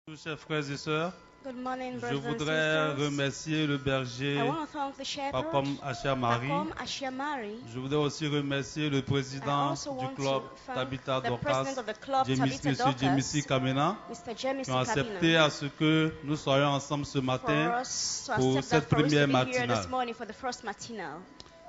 Bonjour, chers frères et sœurs. Good morning, Je brothers and voudrais sisters. remercier le berger I want to thank the shepherd, Pacom Achiamari. Pacom Ashiamari. Je voudrais aussi remercier le I président also du want club to thank Tabitha the Dorcas, president of the club, Tabitha Monsieur Dorcas, Jemisi Kamena, Mr. James qui ont accepté Kabina, à ce que nous soyons ensemble ce for matin us to pour accept cette that for us to première be here this matinale. morning for the first matinal.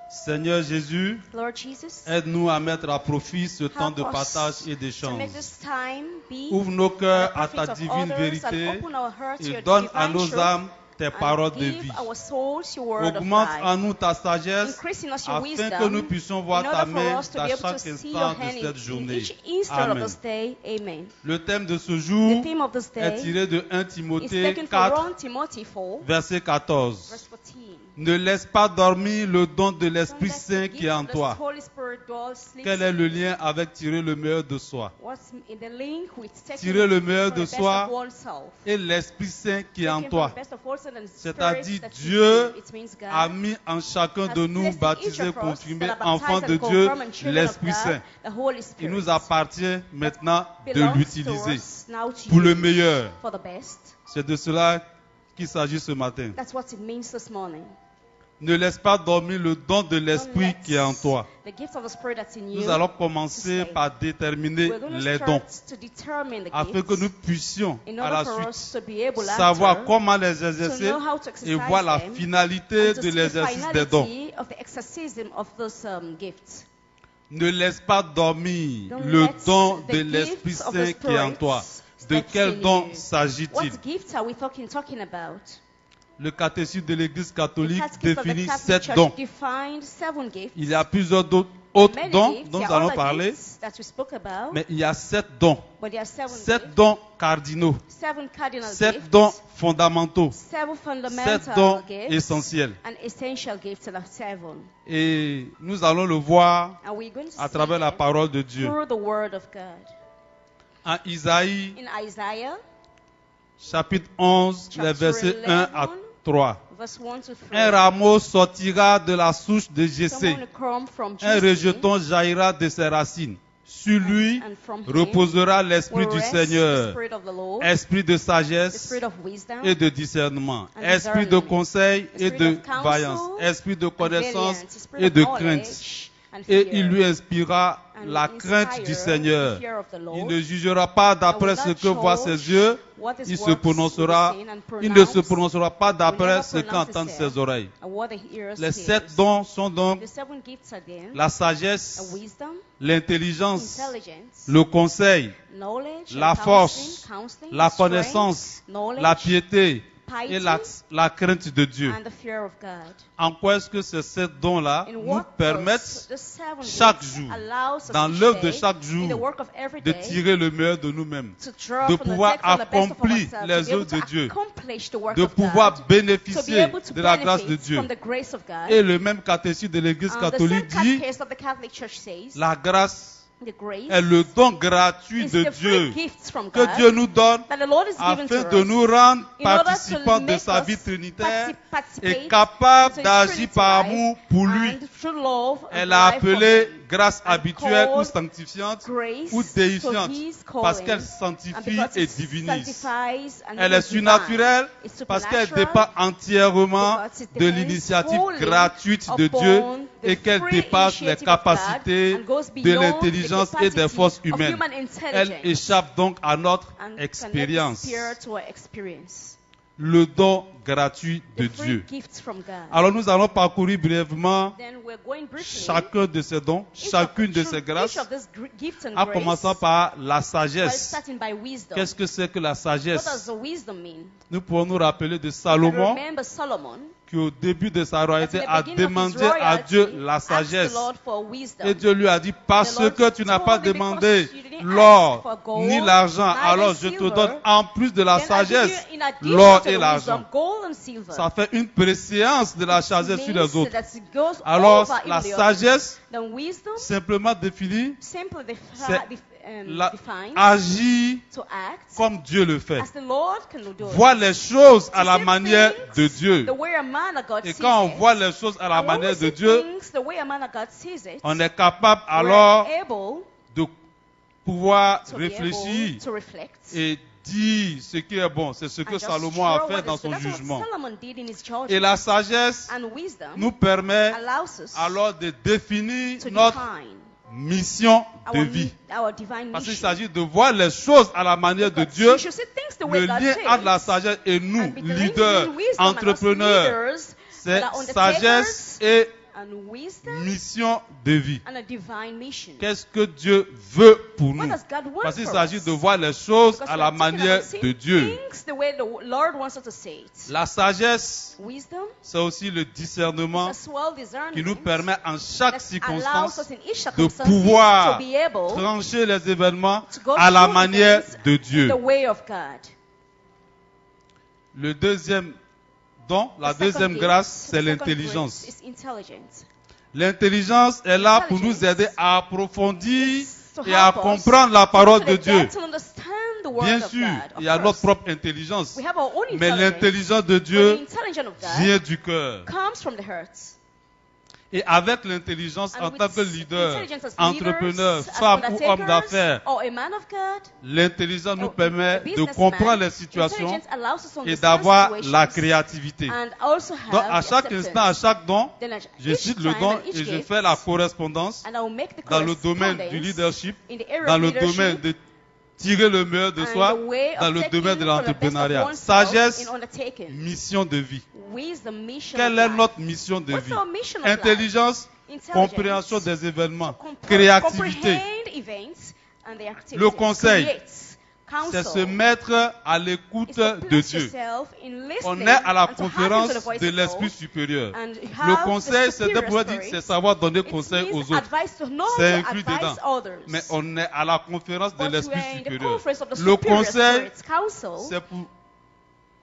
Seigneur Jésus, Lord Jesus, aide-nous à mettre à profit ce temps de help partage us et to d'échange. make this time be Ouvre nos for cœurs the à profit ta of divine others vérité and open our hearts to et your donne à divine nos truth âmes tes paroles and de give vie. our souls your word of Augmente life. en nous ta sagesse Increase in us your afin wisdom que nous puissions voir in ta order for main us to dans be able to chaque see your instant de hand cette in journée. each instant of Amen. this day. Amen. Le thème de ce The jour theme of this est day tiré de 1 is Timothée taken from 4, 1 Timothy 4, verset 14. verse 14. Ne laisse pas dormir le don de Don't l'Esprit let Saint the qui gift est en of the toi. Holy Spirit dwell sleep Quel est in le you. lien avec tirer le meilleur de soi? What's in the link with taking Tirer le meilleur from de the best soi of oneself? et l'Esprit Saint qui est en Taking toi. from the best of oneself and the C'est-à-dire spirit that's in Dieu you. It means God a mis en chacun de has nous, placed in each baptisés, of us confirmés, that are enfants baptized de and Dieu, confirmed and children of l'Esprit God, Saint. the Holy Il Spirit. nous appartient maintenant de Belongs to l'utiliser us now to pour le use meilleur. for the best. C'est de cela qu'il s'agit ce matin. That's what it means this morning. Ne laisse pas dormir le don de Don't l'Esprit let qui est en toi. the gift of the Spirit that's in you. Nous allons commencer to stay. par déterminer We're going to les dons start to determine the afin gifts que nous puissions in à order la for us suite to be able savoir after comment les to exercer know how to et exercise voir la them finalité and to de see the l'exercice des dons. finality of the exorcism of those gifts. Ne laisse pas dormir Don't le let don the de l'Esprit gifts of Saint the qui est en toi. Spirit De that's quel in don you. s'agit-il? What gifts are we talking about? Le catéchisme de l'Église The catholique Catechism of the définit Catholic 7 Church dons. defined 7 gifts. Il y a plusieurs autres Many dons gifts. dont There nous are allons other parler, gifts that we spoke about, mais il y a 7 dons. but there are 7 7 gifts, dons cardinaux, 7 cardinal 7 gifts, dons fondamentaux, 7 7 fundamental dons gifts, essentiels. and essential gifts that are 7. Et nous allons le voir And we're going to à see travers la them parole de Dieu. through the Word of God. En Isaïe, In Isaiah, chapitre 11, les Chapter versets 1 à 3. verse 1 to 3. Un rameau sortira de la souche de Jessé, Someone will come from un Jesse, rejeton jaillira de ses racines. Sur lui and from him reposera l'Esprit will du rest Seigneur, the Spirit of the Lord, esprit de the sagesse Spirit of wisdom, et de discernement, and esprit de discernment, conseil the et spirit de of counsel vaillance, esprit de and connaissance valiance, the spirit et of de knowledge crainte. and Et fear, il lui inspirera and la will crainte du inspire Seigneur. the fear of the Lord. Il ne jugera pas d'après And ce will que not voient judge ses yeux, what his il se works prononcera, will be seen and il ne se pronounce, prononcera pas will d'après never ce pronounce qu'entendent himself, ses oreilles. and what the ears Les hears. 7 dons sont donc The 7 gifts are then la a sagesse, wisdom, l'intelligence, intelligence, le conseil, knowledge, la and force, counseling, la strength, connaissance, knowledge, la piété piety, et la crainte de Dieu. and the fear of God. En quoi est-ce que ces 7 dons-là In nous what permettent does the 7 chaque gifts jour, allows us dans each l'œuvre de day, chaque in the jour, work of every de day, tirer le meilleur de nous-mêmes, to draw de from the pouvoir take from the best of accomplir ourselves, les to be able œuvres de to Dieu, accomplish the work de of pouvoir God, to be bénéficier able to de la grâce de benefit Dieu. from the grace of God. Et le même catéchisme de l'Église The catholique same dit, catechism of the Catholic Church says, la grâce the grace est le don gratuit is de the Dieu free gifts from que God Dieu nous donne that the Lord is given afin to de us nous rendre in order to participants de make sa us vie trinitaire participate et capables into his d'agir Trinity par life, amour pour lui. and through love and Elle l'a life for appelée him. grâce And habituelle ou called sanctifiante grace ou for déifiante his parce calling, qu'elle and sanctifie because et it divinise. sanctifies and Elle it est is divine. surnaturelle It's parce qu'elle supernatural dépend entièrement because it de depends l'initiative wholly gratuite de upon Dieu the et qu'elle free dépasse les initiative of God capacités and goes de beyond l'intelligence the et des forces capacity of humaines. human Elle intelligence échappe donc à notre and expérience. connects spirit to our experience. Le don gratuit de The free Dieu. gifts from God. Alors nous allons parcourir brièvement Then we're going briefly chacun de ces dons, chacune de ces grâces, each of these gifts and en grace, commençant par la while sagesse. starting by wisdom. Qu'est-ce que c'est que la What does sagesse? the wisdom mean? Nous pouvons nous rappeler de I Salomon remember Solomon qui au début de sa at royauté the a beginning of his demandé à royalty, Dieu la asked sagesse. the Lord for wisdom. Et Dieu lui a dit, parce The Lord que tu n'as told pas me because demandé you didn't ask l'or for gold, ni l'argent, neither alors je te silver, donne en plus de la then I give you sagesse in addition l'or to et the l'argent. wisdom, gold and silver. Ça fait une préséance de la sagesse sur les autres. That it goes Alors over la even the sagesse, others. Then wisdom simplement définie, simply c'est defines agir to act comme Dieu le fait. as the Lord can do it. Voir les choses à To la see manière things de Dieu. The way a man of God Et sees quand on it, voit les choses à la and when we manière de see Dieu, things the way a man of God sees it, on est capable we're alors able de pouvoir to be réfléchir able to reflect et dire ce qui est bon. C'est ce que and just Salomon a show fait what dans is son good. That's what jugement. Solomon did in his Et judgment. la sagesse And wisdom nous permet allows us alors de définir to notre define mission de our, vie. our divine Parce qu'il mission. s'agit de voir les choses à la manière de Because Dieu. you should see things the way Le God lien entre la says. sagesse et nous, And between leaders, wisdom and us entrepreneurs, leaders c'est that are sagesse undertakers et and wisdom mission de vie. and a divine mission. Qu'est-ce que Dieu veut pour What nous? does God want Parce qu'il for s'agit us? de voir les choses Because à we la are talking manière about seeing de Dieu. things the way the Lord wants us to see it. La sagesse, Wisdom c'est aussi le discernement as well discernment qui nous permet en chaque that allows circonstance us in each de circumstance pouvoir to be able trancher les événements to go à la through manière events de Dieu. the way of God. Le deuxième don, la The second deuxième gift, grâce, the c'est second l'intelligence. grace is intelligence. L'intelligence est là pour nous Intelligence aider à approfondir To et à help us comprendre la to parole go de to the Dieu. depth and understand the word Bien of sûr, God, of il y a notre course. propre intelligence, We have our own mais intelligence, l'intelligence de but the Dieu intelligence of God vient du cœur. comes from the heart. Et avec l'intelligence And en with tant que leader, intelligence as entrepreneur, leaders, as femme ou homme undertakers, d'affaires, or a man of God, l'intelligence nous or permet a de businessman, comprendre les situations intelligence allows us to et understand d'avoir situations la créativité. and also have Donc à chaque acceptance. instant, à chaque don, Then at je each cite le time don and each et je gift, fais la correspondance and I will make the dans le domaine correspondence du leadership, in the area dans of le leadership, domaine de tirer le meilleur de and soi, the way of dans le taking domaine de from the best of l'entrepreneuriat. oneself Sagesse, in undertaking. mission de vie. Wisdom, mission Quelle of est life. notre mission de What's vie? our mission of life? Intelligence, Intelligence, compréhension des événements, compre- créativité. comprehend events and the activities. Le conseil, Create, c'est se counsel, mettre à l'écoute is to de place Dieu. yourself in On listening est à la and to hearken conférence to the voice de of l'Esprit God. supérieur. And Le have conseil, the c'est de superior pouvoir dire, spirit. c'est savoir donner It conseil means aux autres. advice to know C'est to inclus advise dedans. others. Mais on est à la conférence de But we l'Esprit are in the supérieur. conference of the Le superior conseil, spirit. Counsel c'est pour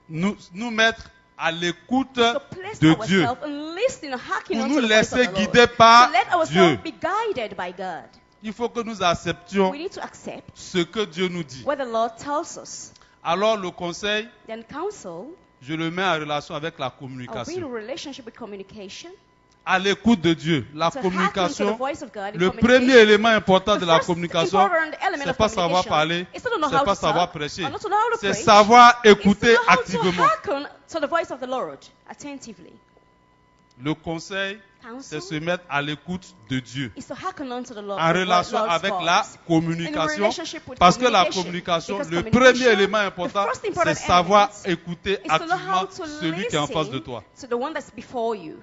nous mettre à l'écoute to place de Dieu, ourselves and listen and hearken pour unto nous the voice of laisser the Lord. guider par To let ourselves Dieu. be guided by God. Il faut que nous acceptions We need to accept ce que Dieu nous dit. what the Lord tells us. Alors le conseil, Then counsel, je le mets en relation avec la a real communication. relationship with communication. À l'écoute de Dieu, la To hearken to the communication, voice of God in le communication. premier élément important The de la first communication, important element c'est of pas savoir communication parler, is not to know c'est how pas to savoir talk, prêcher, or not to know how to c'est preach. savoir It's to écouter know how to activement. hearken to the voice of the Lord attentively. Le conseil, c'est Counsel se mettre à l'écoute de Dieu, is to hearken unto the Lord, en the relation Lord's avec voice. la In communication, relationship with parce que la communication. communication, Because le communication, premier élément important, the first important c'est savoir element écouter is to know how activement to celui qui est en face de listen toi. to the one that's before you.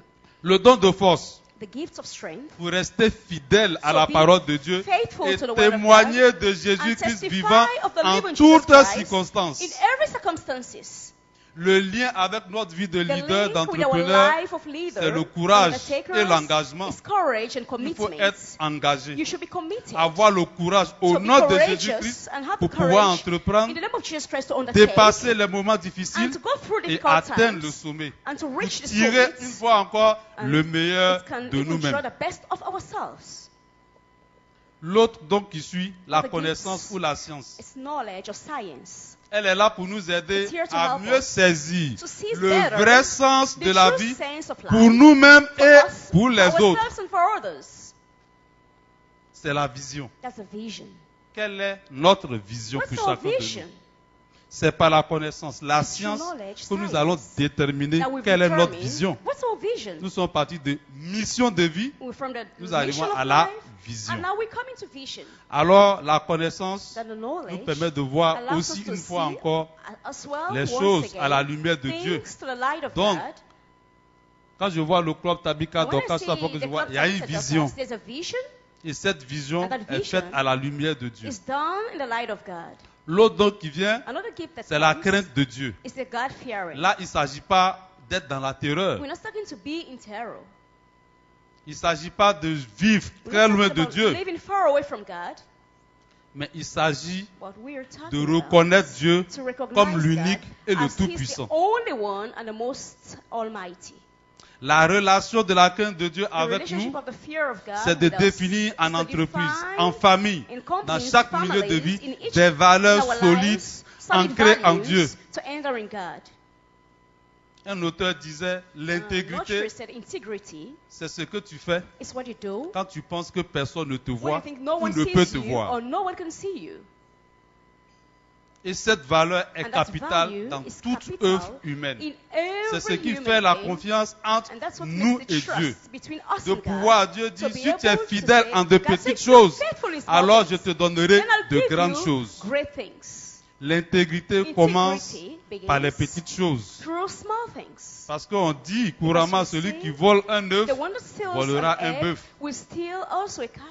Le don de force, The gifts of strength, pour rester fidèle à So la be parole de Dieu faithful et to the word of témoigner de and Jésus-Christ testify vivant of the en living Jesus toutes Christ circonstances. in every circumstances. Le lien avec notre vie de The leader, link with our d'entrepreneur, life of leader, c'est le courage undertakers, et l'engagement. is courage and Il faut commitment. être engagé, You should be committed. avoir le courage au So be nom de courageous Jésus-Christ and have pour the pouvoir courage entreprendre, in the name of Jesus Christ to undertake dépasser les moments and difficiles to go through et difficult atteindre le times sommet. and to Pour reach the tirer summit. une fois encore And le meilleur it can de even draw nous-mêmes. the best of ourselves. L'autre donc qui suit, la The connaissance gifts. ou la science. It's knowledge or science. Elle est là pour nous aider It's here to à help mieux us saisir to seize le better vrai sens The de la true vie sense of life pour nous-mêmes for et us, pour les autres. ourselves and for others. C'est la vision. That's a vision. Quelle est notre vision What's pour our chacun de vision? nous? C'est par la connaissance, la It's science knowledge, que nous science, allons déterminer that we quelle est notre determine vision. what's our vision? Nous sommes partis de mission de vie, We're from the nous mission arrivons of à la life, vision. and now we come into vision. Alors la connaissance That the nous knowledge permet de voir allows aussi us to une fois see encore as well, les once choses again, à la lumière de Dieu. things to the light of Donc, God. Quand je vois le club Tabika When I Dorcas, see chaque fois que je the vois, club il y a une Tabitha vision. Dorcas, there's a vision. Et cette vision And that est vision faite à la lumière de Dieu. It's done in the light of God. L'autre donc qui vient, Another gift that c'est la comes crainte de Dieu. is the God fearing. Là, il ne s'agit pas d'être dans la terreur. We're not talking to be in terror. Il ne s'agit pas de vivre We're très not loin talking de about Dieu. living far away from God. Mais il s'agit What we are de talking about reconnaître Dieu to recognize comme God l'unique et le as He's Tout-Puissant. the only one and the most almighty. La relation de la crainte de Dieu The avec relationship nous, of the fear of God c'est de with us définir en is to entreprise, define en famille, in dans companies, chaque milieu de families, vie, in each des valeurs in our solides lives, solid ancrées en values Dieu. to enter in God. Un auteur disait, l'intégrité, Lord said integrity c'est ce que tu fais is what you do quand tu penses que personne ne te when you voit think no ou one ne peut sees te you voir. or no one can see you. Et cette valeur est And that capitale value dans is toute capital œuvre humaine. in C'est ce every qui human fait la being. confiance entre And that's what nous makes the et trust Dieu. between us De and God. pouvoir, Dieu To dit, be si tu es able to fidèle say, en de God said, petites "If you're choses, faithful in small alors je things, te donnerai then I'll de give grandes you choses. great things." L'intégrité commence Integrity par les begins petites choses. through small things. Parce qu'on dit couramment, Because we celui say, qui vole un œuf The one that steals volera an un egg bœuf. will steal also a cow.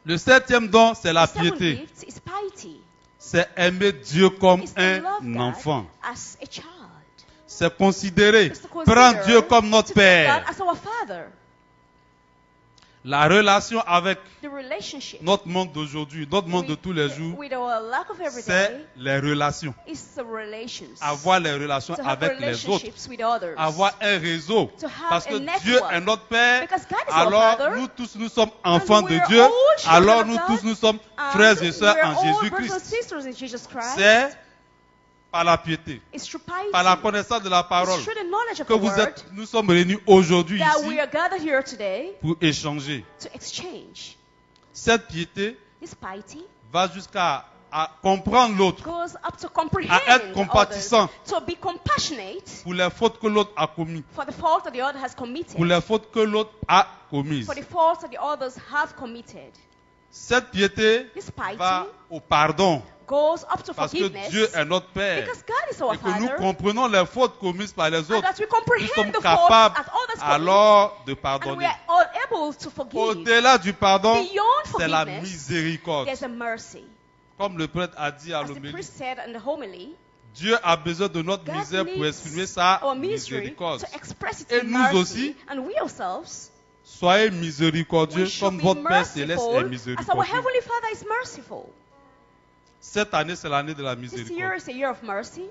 Le septième don, c'est la The seventh piété. gift is piety. C'est aimer Dieu comme It's to un love God enfant. as a child. C'est considérer, It's to prendre consider Dieu comme notre to take God Père. as our Father. La relation avec The relationship notre monde d'aujourd'hui, notre monde de tous les jours, with our lack of every c'est day les relations. is the relations. Avoir les relations To have avec les autres. relationships with others. Avoir un réseau. To have Parce a que network. Dieu est notre Père. Because God is our Alors Father. nous tous, nous sommes enfants de we're Dieu. all children Alors of nous God. tous, nous sommes And frères et sœurs we're en all brothers and Jésus-Christ. sisters in Jesus Christ. C'est par la piété, It's through piety. par la connaissance de la parole, It's through the knowledge of que the vous word êtes, nous sommes réunis aujourd'hui that ici we are gathered here today pour échanger. to exchange. Cette piété This piety va jusqu'à à comprendre l'autre, goes up to comprehend à être others, compatissant to be compassionate pour les fautes que l'autre a commises, for the fault that the other has committed, pour les fautes que l'autre a commises. for the faults that the others have committed. Cette piété This piety va au pardon, goes up to parce que forgiveness Dieu est notre Père. because God is our Et que nous Father, comprenons les fautes commises par les and autres, that we nous comprehend sommes the faults capables that others commit, alors de and we pardonner. are all able to forgive. Au-delà du pardon, Beyond c'est la forgiveness, miséricorde. there's a mercy. Comme le prêtre a dit à As the l'homélie, priest said in the homily, Dieu a besoin de notre God misère pour needs exprimer sa our misery miséricorde. to express its Et nous mercy, aussi, and we ourselves, soyez miséricordieux we should comme be votre Père céleste est merciful as our miséricordieux. Heavenly Father is merciful. Cette année, c'est l'année de la This year miséricorde. is a year of mercy.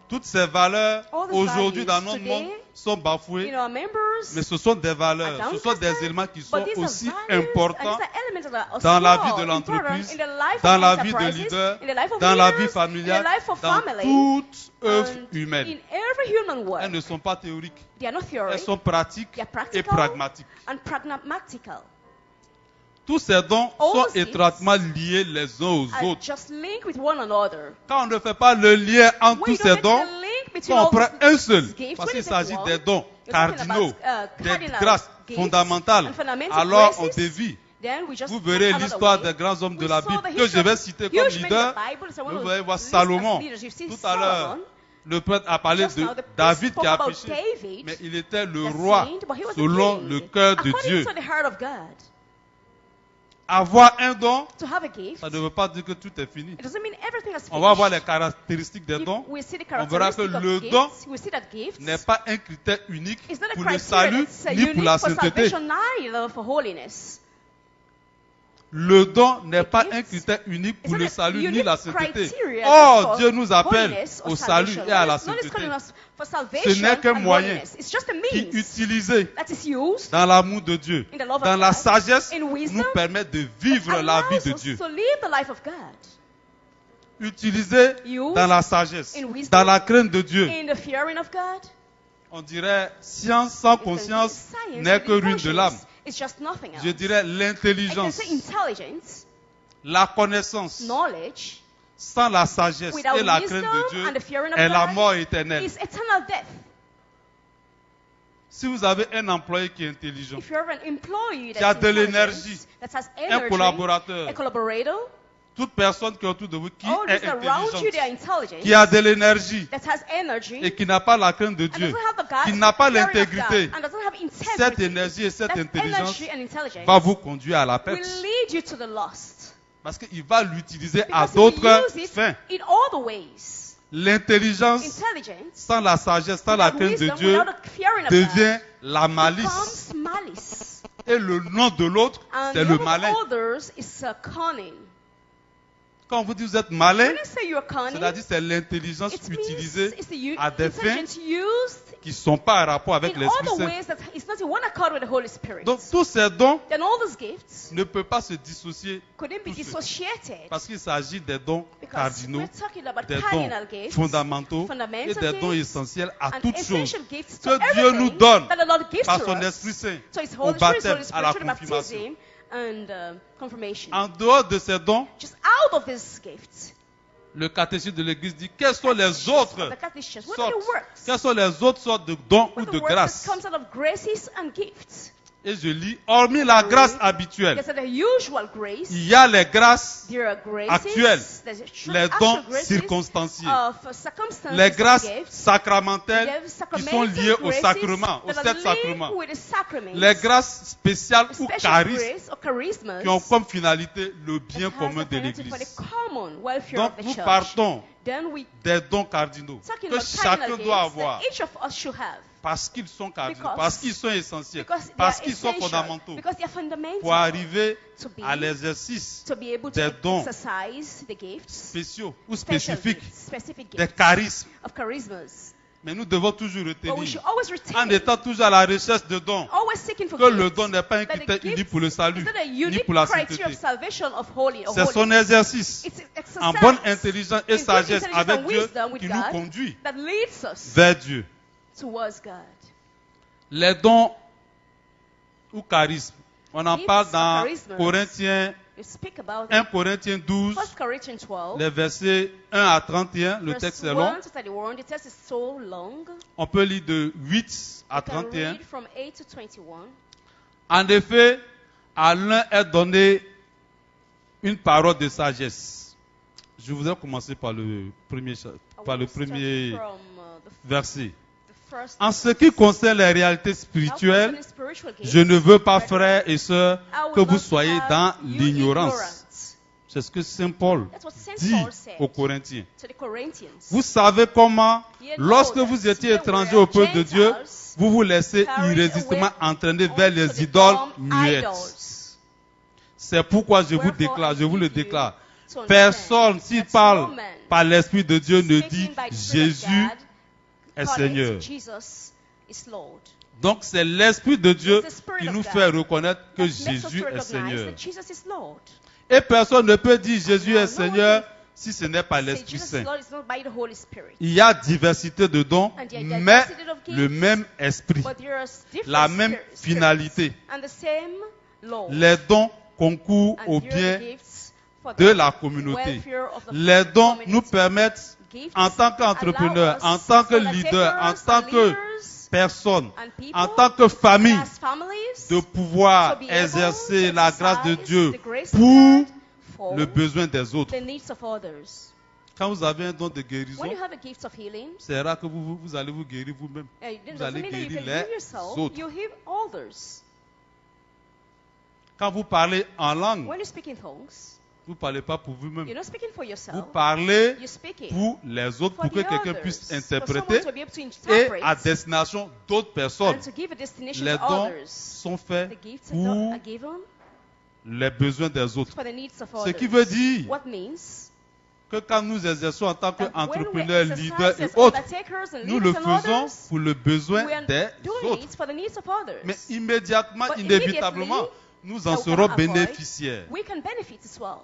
Toutes ces valeurs, All the aujourd'hui, values dans notre today, monde, sont bafouées. Our members Mais ce sont des valeurs, are ce sont des downcasted, éléments qui sont but these are aussi values, importants and these are elements that are dans la vie small, de l'entreprise, important in the life dans of la vie de enterprises, leader, in the life of dans la vie leaders, familiale, in the life of dans family, toute œuvre and humaine. in every human work. Elles ne sont pas théoriques, They are not elles theory, sont pratiques they are et practical pragmatiques. and pragmatical. Tous ces dons All sont those gifts étroitement liés les uns aux Are autres. just linked with one another. Quand on ne fait pas le lien entre When tous you ces don't dons, make the link between quand on all prend these un seul, gifts, parce when qu'il you take s'agit one, des dons you're talking cardinaux, about, des cardinal grâces gifts fondamentales, and fundamental alors on graces, dévie. then we just Vous take verrez another l'histoire way. des grands hommes de We la saw Bible the que je history vais of citer comme huge men in leader. the Bible. So one Vous of allez voir the list Salomon. of leaders. You've seen Tout à l'heure, Solomon. le prêtre a parlé Just de now, the priest David spoke qui a about péché, David, mais il était le that roi sinned, but he was a selon king, le cœur de according Dieu. to the heart of God. Avoir un don, To have a gift, ça ne veut pas dire que tout est fini. it doesn't mean everything has On va voir les finished. caractéristiques des dons. We see the On verra que characteristics of le gifts. don We see that gifts n'est pas un critère unique is not a pour le criteria salut that's ni pour unique la for sainteté. salvation, neither for holiness. Le don n'est The pas gift un critère unique pour It's le not a salut ni unique la sainteté. criteria Or, for Dieu nous appelle holiness or au salut salvation. et à la Not is calling sainteté us for salvation Ce n'est qu'un and moyen holiness. It's just a qui, means utilisé that is used dans l'amour de Dieu, in the love of dans la God, sagesse, in wisdom, nous permet de vivre that la vie allows de us Dieu. to live the life of God. Utilisé Used dans la sagesse, in wisdom, dans la crainte de Dieu. In the fearing of God. On dirait science sans It's conscience science n'est with que ruine de l'âme. emotions. It's just nothing else. Je dirais I can l'intelligence, say intelligence, la connaissance, knowledge, sans la sagesse without et la wisdom crainte de Dieu and the fearing of est la God mort éternelle. is eternal death. Si vous avez un employé qui est intelligent, If you have an employee qui a that's de intelligent, l'énergie, that has un energy, collaborateur, a collaborator, toute personne qui est autour de vous qui all est those around you, they are intelligente, intelligent, qui a de l'énergie that has energy, et qui n'a pas la crainte de and Dieu, doesn't have the God, qui n'a pas fearing of l'intégrité, God, and doesn't have cette integrity, énergie et cette that intelligence energy and intelligence va vous conduire à la will perte. lead you to the lost. Parce qu'il va l'utiliser à Because he will d'autres use it fins. in all the ways. L'intelligence Intelligence, sans la sagesse, sans la without crainte de wisdom, Dieu, without the fearing of devient God, la malice. becomes malice. Et le nom de l'autre, And c'est the le name malin. of others is cunning. Quand vous dites vous êtes malin, When I say you're cunning, c'est-à-dire c'est l'intelligence it means utilisée it's the à des fins intelligence used qui ne sont pas en rapport avec in l'Esprit all the Saint. ways that is not in one accord with the Holy Spirit. Donc tous ces dons Then all those gifts ne peuvent pas se dissocier couldn't be tous ceux- dissociated parce qu'il s'agit des dons because cardinaux, we're talking about des dons cardinal gifts fondamentaux et fundamental des dons gifts, essentiels à and toutes choses essential gifts to que Dieu nous everything donne that the Lord gives par to son us. Esprit Saint So His au Holy Spirit, baptême, Holy à la Spirit, confirmation. baptism and confirmation. En dehors de ces dons, Just out of these gifts, Le catéchisme de l'Église dit quelles sont les autres The catechism. What sortes, are the works? quelles sont les autres sortes de dons ou What are de the works grâces. that comes out of graces and gifts? Et je lis, hormis la grâce habituelle, There's the usual grace. il y a les grâces, There are graces. actuelles, There's les actual dons graces circonstanciés, of circumstances les grâces and gifts. sacramentelles There are qui sacramental sont liées au graces sacrement, aux that are sept linked sacrements. with the sacraments. Les grâces spéciales ou Special charismes grace or charismas qui ont comme finalité le that bien has commun the de finality for l'Église. the common welfare Donc of the nous church. partons Then we des dons cardinaux talking que about chacun cardinal doit gifts avoir that each of us should have. parce qu'ils sont cardinaux, Because- parce qu'ils sont essentiels, Because they parce are qu'ils sont essential, fondamentaux because they are fundamental pour arriver to be, à l'exercice to be able des to dons exercise the gifts, spéciaux ou special spécifiques, gifts, specific des gifts charismes. of charismas. Mais nous devons toujours But we retenir, should always en retain, étant toujours à la recherche de dons, always seeking for que le gifts. don n'est pas un That the critère unique gift pour le is salut, not a ni unique pour la criteria of sainteté. salvation of holy or C'est son holiness. exercice It's exercise en bonne intelligence et in good sagesse intelligence avec and Dieu wisdom with qui nous God conduit that leads us vers Dieu. towards God. Les dons ou charismes, on en Gifts parle or dans charismas. Corinthiens, We speak about 1 Corinthiens 12, 1 Corinthians 12, les versets 1 à 31. Le verse texte est 1 long. to 31. The text is so long. On peut lire de 8 à You can 31. read from 8 to 21. En effet, à l'un est donné une parole de sagesse. Je voudrais commencer par le premier, I par want le to start premier from, verset. the first En ce qui concerne les réalités Now, spirituelles, concerning spiritual gifts, je ne veux pas, brethren, frères et sœurs, I would que vous love to soyez have dans you l'ignorance. ignorant. C'est ce que Saint Paul That's what Saint dit Paul said aux Corinthiens. to the Corinthians. Vous savez comment, You know lorsque that vous étiez when étranger we au were peuple de Dieu, Gentiles, vous vous laissez carried irrésistement away entraîner vers onto les the idoles dumb muettes. idols. C'est pourquoi je vous Wherefore déclare, je I vous le give you déclare. to understand Personne, s'il that parle no man par l'Esprit de Dieu, ne speaking dit by the Spirit of Jésus God est calleth Seigneur. Jesus is Lord. Donc c'est l'Esprit de Dieu It's the Spirit qui of nous God fait reconnaître que That makes us Jésus to est recognize Seigneur. that Jesus is Lord. Et personne ne peut dire Jésus Now, est no Seigneur one si ce n'est pas Say l'Esprit Jesus Saint. is Lord is not by the Holy Spirit. Il y a diversité de dons, And there are mais diversity of gifts, le même esprit, But there are different la même spirits finalité. and the same Lord. Les dons concourent And au there are bien gifts for de the la communauté. welfare of the Les dons community. nous permettent, Gifts en tant qu'entrepreneur, allow en us tant que as leader, en undertakers tant and que leaders personne, and people, en tant que famille, as families, de pouvoir to be able exercer to la grâce de exercise Dieu the grace of pour God for le besoin des autres. the needs of others. Quand vous avez un don de guérison, When you have a gift of healing, c'est rare que vous allez vous guérir vous-même. it Vous doesn't allez mean that you guérir can heal les yourself. autres. You heal others. Quand vous parlez en langue, When you speak in tongues, vous ne parlez pas pour vous-même. you're not speaking for Vous yourself. parlez You're speaking pour les autres, for pour que the quelqu'un others, puisse for interpréter someone to be able to et interpret à destination d'autres personnes. and to give a destination Les to dons others. sont faits The gifts pour are given les besoins des autres. for the needs of Ce others. qui veut dire What means que quand nous exerçons en tant that when we qu'entrepreneurs, exercise leaders et as autres, undertakers and nous le leaders and faisons others, pour le besoin we are des doing autres. it for the needs of others. Mais immédiatement, But inévitablement, nous en that we serons cannot avoid, bénéficiaires. We can benefit as well.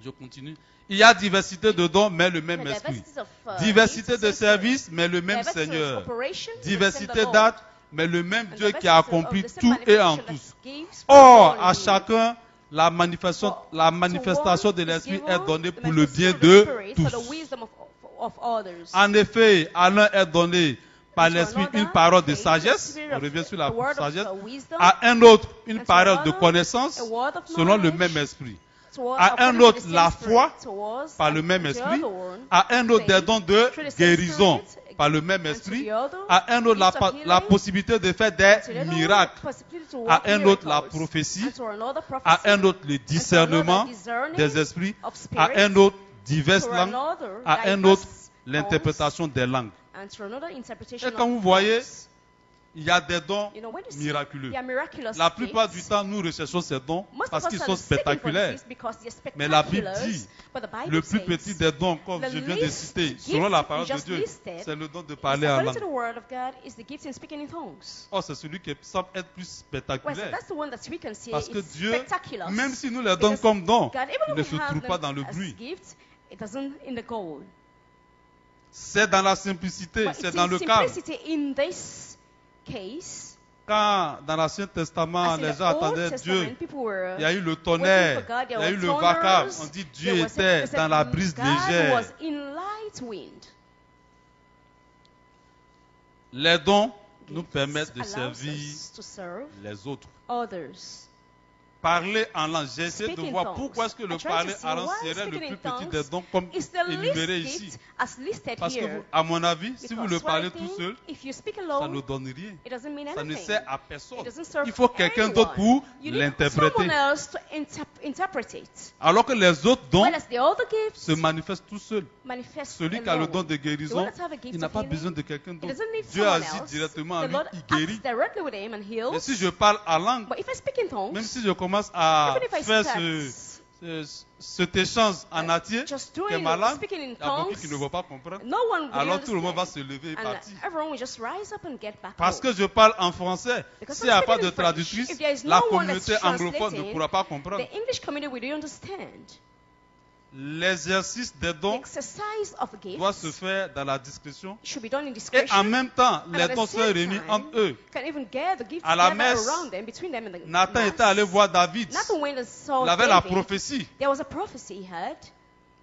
Je continue. Il y a diversité de dons, mais le même The esprit. diversity of, Diversité gifts, de the same services, mais le même Diversity of Seigneur. operation, the Diversité same Lord. d'actes, mais le même And Dieu the qui a diversity of accompli the same tout et en manifestation tous. that gives Or, for à all chacun, la manifestation de To one is l'esprit given est donnée the pour le bien manifestation of the de Spirit for the tous. wisdom of others. En effet, à l'un est donné par And to l'esprit another, une parole de okay, the sagesse, spirit on of revient sur the la word of sagesse, wisdom, à un autre une And to parole de another, connaissance a word of selon le knowledge, même esprit. toward- À un according to autre the same la Spirit, foi towards par le même the esprit, other one, à un autre des faith, dons de through the same guérison Spirit, par le même and to esprit, the other, à un autre gifts of la healing, possibilité de faire to the des other one, miracles, possibility to à work un autre la miracles, prophétie, and to another prophecy, à un autre le and to discernement another discerning des esprits, of à spirits, un autre diverses to langues, another à un diverse autre tongues, l'interprétation des langues. and to another interpretation Et quand of vous voyez, tongues. il y a des dons You know, when you see miraculeux. they are miraculous La plupart du gifts, temps, nous recherchons ces dons most parce of qu'ils us sont are seeking for spectaculaires. these because they're Mais la Bible spectacular, dit, but the Bible le plus says, petit des dons, comme the je viens de least citer, gift selon la that parole we de just Dieu, listed c'est le don de is parler en according to langue. the word of God is the gift in speaking in tongues. Oh, c'est celui qui semble être plus Well, so spectaculaire. that's the one that we can say Parce que is Dieu, spectacular. même si nous les donnons Because comme don, God, even il if ne we se have trouve them pas dans le as bruit. gift, it doesn't in the goal. C'est dans la simplicité, But c'est it's dans in le calme. simplicity in this case. Quand dans l'Ancien Testament, As in les the gens Old attendaient Dieu, Testament, people were il y a eu le waiting tonnerre, for God. il There y a eu were le vacarme. thunders. On dit There Dieu was était they said dans la brise God légère. was in light wind. Les dons nous Gifts permettent de allows servir us to serve les autres. others. Parler en langue, j'ai essayé de Speak in voir tongues. pourquoi est-ce que le I tried to parler see en langue why serait le speaking in plus petit tongues des dons comme is the énuméré least ici. gift as listed Parce que, here. à mon avis, si vous le Because parlez one tout thing, seul, if you speak ça alone, ne donne rien. it doesn't mean Ça ne anything. sert à personne. It doesn't serve Il faut quelqu'un d'autre anyone. pour You need l'interpréter. someone else to interpret it. Alors que les autres dons Whereas the other gifts se manifestent tout seuls. manifest Celui qui a le alone. don de The guérison, one that have a gift il n'a of pas healing, besoin de quelqu'un he d'autre. doesn't need Dieu someone agit else. directement en The lui, Lord il acts guérit. directly with him and heals. Mais si je parle en langue, But if I speak in tongues, même si je commence à even if I faire start cet échange en entier, just qui est doing ma langue, speaking in il y a beaucoup tongues, qui ne vont pas comprendre. no one will Alors tout le monde va understand. se lever et And partir. everyone will just rise up and get back Parce home. que je parle en français. Because S'il n'y a I'm pas speaking de in French, traductrice, if there is la no one communauté that's anglophone ne translating, pourra pas comprendre. The English community will understand. L'exercice des The dons exercise of doit se gifts faire dans la discrétion. should be done in Et en discretion. même temps, And les at the dons sont same réunis time, entre eux. can even gather gifts À la together messe, around them, between them and the Nathan mass. était allé voir David. Nathan went and saw Il avait la David. prophétie. There was a prophecy he heard.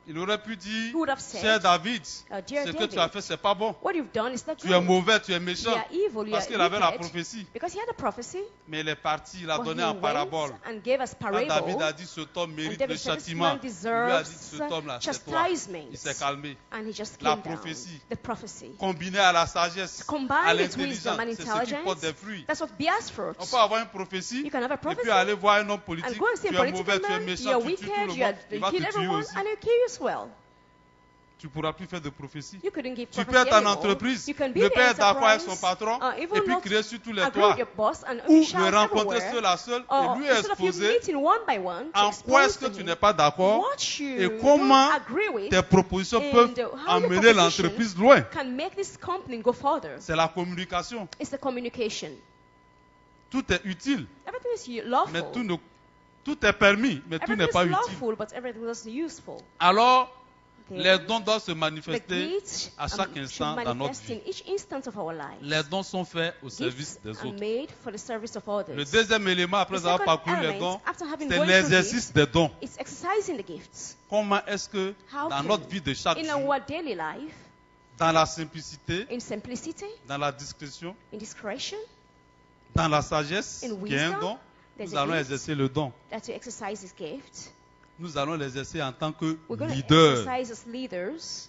Il aurait pu dire, Who would have said, cher David, dear ce que David, tu as fait, c'est pas bon. What you've done is not Tu es good. mauvais, tu es You méchant. are evil, you Parce are qu'il avait la wicked. prophétie. Because he had a prophecy. Mais il est parti, il a But donné he en parabole. went and gave us Quand David parable. a dit, cet homme And mérite le David said, this châtiment, man il lui a dit, deserves cet homme-là, c'est toi. chastisement. Il s'est calmé. And he just La came down. prophétie. The prophecy. Combiné à la sagesse, Combined à with wisdom l'intelligence, and c'est ce qui porte des intelligence. fruits. That's what bears fruit. On peut avoir une prophétie You can have a et prophecy puis aller voir un homme and politique. go and see Tu a es political mauvais, tu es man, méchant, you're tu tues tout wicked, le you monde. Il va te kill tuer everyone, aussi. and he'll kill you as well. Tu ne pourras plus faire de prophétie. You couldn't give Tu prophecy peux être en anymore. entreprise, You can be ne in pas être d'accord avec son enterprise, patron even et puis not crier sur tous les agree toits. with your boss and Ou shout le rencontrer everywhere. seul à seul Or et lui instead of you exposer meeting one by one, to en quoi est-ce expose que to tu him n'es pas d'accord what you et comment don't agree with tes propositions and peuvent how your emmener proposition l'entreprise loin. can make this company go further. C'est la communication. It's the communication. Tout est utile, Everything is mais lawful. tout est permis, mais tout n'est Everything pas is utile. lawful, but everything is useful. Alors, Okay? les dons doivent se The manifester gifts à chaque should instant dans notre manifest vie. in each instant of our lives. Les dons sont faits au service Gifts des are autres. made for the service of others. Le deuxième élément, après The avoir second parcouru les element, dons, after having c'est gone l'exercice through des dons. It's exercising the gifts. Comment est-ce que How dans can- notre vie de chaque In jour, our daily life, dans la simplicité, in simplicity, dans la discrétion, in discretion, dans la sagesse, In qui est un wisdom, don, there's nous a allons gift. exercer le don. that to exercise his gift. Nous allons l'exercer en tant que We're going to leader. exercise as leaders.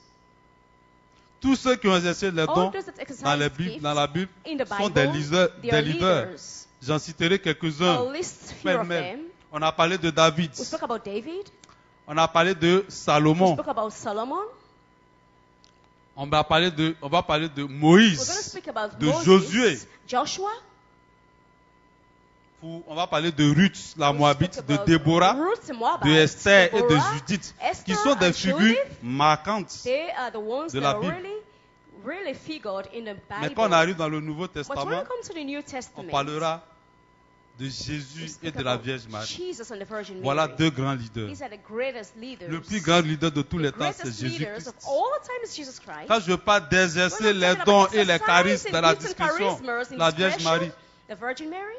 Tous ceux qui ont exercé les All dons those that exercise dans la gifts Bible in the sont des Bible, leaders. they are Des leaders. leaders. J'en citerai quelques-uns. I'll list a few of Pêle-mêle. them. On a parlé de David. We spoke about David. On a parlé de We Salomon. spoke about Solomon. On va parler de We're going to Moïse, speak about de Moses, Josué. Joshua. On va parler de Ruth, la We'll Moabite, speak de about Déborah, Ruth, the Moabite, de Esther et de Deborah, Judith, Esther qui sont des and figures Judith. marquantes. They are the ones de that la are Bible. really figured in the Mais Bible. quand on arrive dans le Nouveau But when Testament, we come to the New on Testament, parlera de we Jésus et speak de la about Vierge Marie. Jesus and the Virgin Voilà Mary. deux grands leaders. These are the greatest leaders. Le plus grand leader de tous les The temps, c'est greatest leaders Jésus-Christ. of all the time is Jesus Christ. Quand je parle d'exercer When I'm les talking dons about et les charismes exercising dans la gifts and discrétion, charismas in la Vierge discretion, Marie, the Virgin Mary,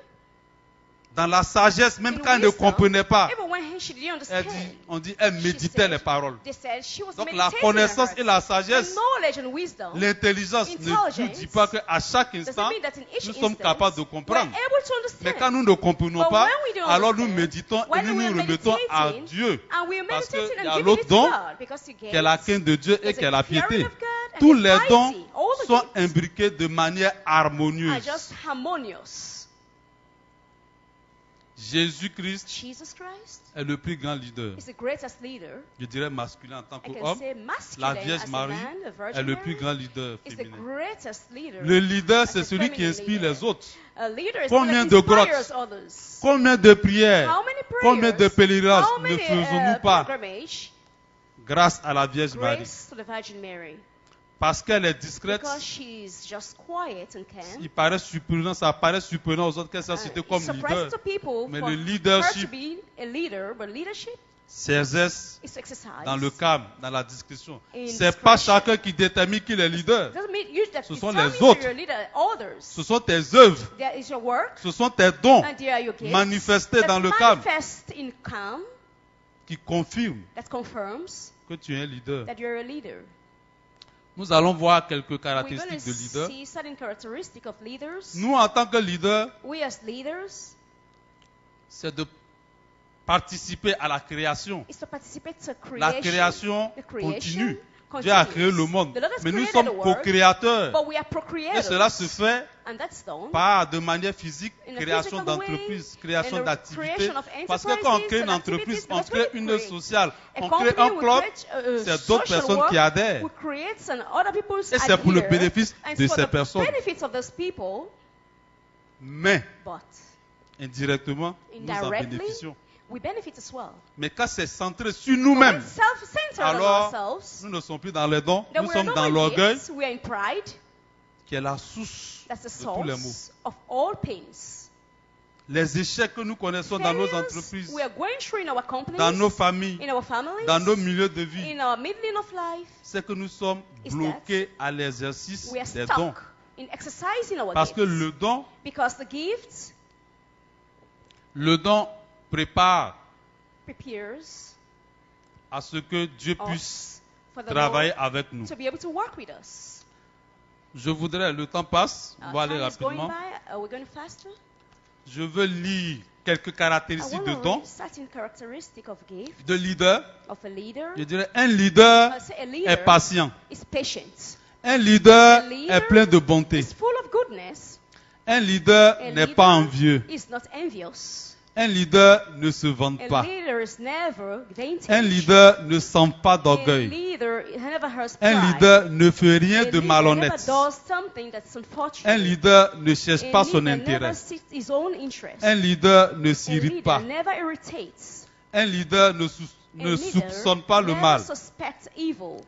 dans la sagesse, même in quand elle ne wisdom, comprenait pas, even when she didn't elle understand, dit, on dit, elle she méditait said- les paroles. they said she was Donc la meditating connaissance on et her. la The sagesse, knowledge and wisdom l'intelligence ne Intelligence nous dit pas qu'à chaque doesn't instant, mean that in each nous sommes instance, capables de we're comprendre. able to understand. Mais quand nous ne comprenons But pas, when we don't alors nous understand, méditons et when nous we're nous remettons à meditating, Dieu, and we're parce meditating qu'il y a and giving l'autre it to don, God, because He qui est la crainte de Dieu et There's qui est a la fearing piété. of God and Tous His les dons piety. All the sont gifts imbriqués de manière are harmonieuse. just harmonious. Jésus-Christ Jesus Christ est le plus grand leader, is the greatest leader. je dirais masculin en tant I can qu'homme. say masculine La Vierge as a Marie man, the Virgin est le plus Mary grand leader is the féminin. greatest leader. Le leader, as c'est a celui qui feminine inspire leader. les autres. A leader is Combien one de that inspires grottes? others. Combien de prières, How many prayers? combien de pèlerinages How ne many faisons-nous pas pilgrimage? grâce à la Vierge Marie? Grace to the Virgin Mary. Parce qu'elle est discrète, Because she's just quiet and calm. il paraît surprenant, ça paraît surprenant aux autres qu'elle soit And citée it's comme leader. surprising to people Mais for le her to leadership be a leader, but leadership s'exerce is to exercise. dans le calme, dans la discrétion. In C'est pas discretion. chacun qui détermine qui est leader. It doesn't mean you that Ce it sont determines les that autres. you're a leader, others. Ce sont tes œuvres, There is your work, ce sont tes dons and there are your gifts manifestés that dans le calme manifest in calm, qui confirment that confirms que tu es un leader. that you're a leader. Nous allons voir quelques We're going caractéristiques to de leader. see certain characteristics of leaders. Nous, en tant que leader, We as leaders c'est de participer à la création. is to participate to La creation. création The creation continue. Dieu a créé le monde, The Lord has mais nous created sommes the world, co-créateurs. but we are Et procreators. cela se fait And that's done pas de manière physique, in a création physical way, d'entreprise, création in the d'activité. creation of Parce que quand on crée une enterprises and entreprise, activities, on because crée when we une create sociale, a on crée company, un we club, create c'est d'autres social personnes work, qui adhèrent. we create and other people's Et c'est pour le adhere, bénéfice and de it's for ces the personnes. benefits of those people, Mais but indirectement, nous en indirectly, bénéficions. we benefit as well. Mais quand c'est centré sur But when nous-mêmes, it's self-centered on alors ourselves, nous ne sommes plus dans les dons, then nous we're sommes not dans in l'orgueil, gifts, we're in pride. qui est la source That's the de tous les maux. source of all pains. Les échecs que nous connaissons dans nos Failures entreprises, we are going through in our companies, dans nos familles, in our families, dans nos milieux de vie, in our middle of life, c'est que nous sommes is bloqués à l'exercice we are des dons. stuck in exercising our Parce que gifts. le don Because the gift prépare prepares à ce que Dieu puisse us for the travailler Lord avec nous. to be able to work with us. Je voudrais, le temps passe, on Our va aller time is going rapidement. by. We're going faster. Je veux lire quelques I caractéristiques want de to dons, read certain characteristic of gift de leader. of a leader. Je dirais, un leader Say a est leader patient. is patient. Un leader A leader est plein de bonté. Is full of goodness. Un leader A n'est leader pas envieux. is not envious. Un leader ne se vante A pas. leader is never vantage. Un leader ne sent pas A d'orgueil. leader never has Un pride. leader ne fait rien A de leader malhonnête. never does something that's unfortunate. Un leader ne cherche A pas son leader never intérêt. seeks his own interest. Un leader ne A s'irrite leader pas. never irritates. Un leader ne A leader soupçonne pas le never mal. suspects evil.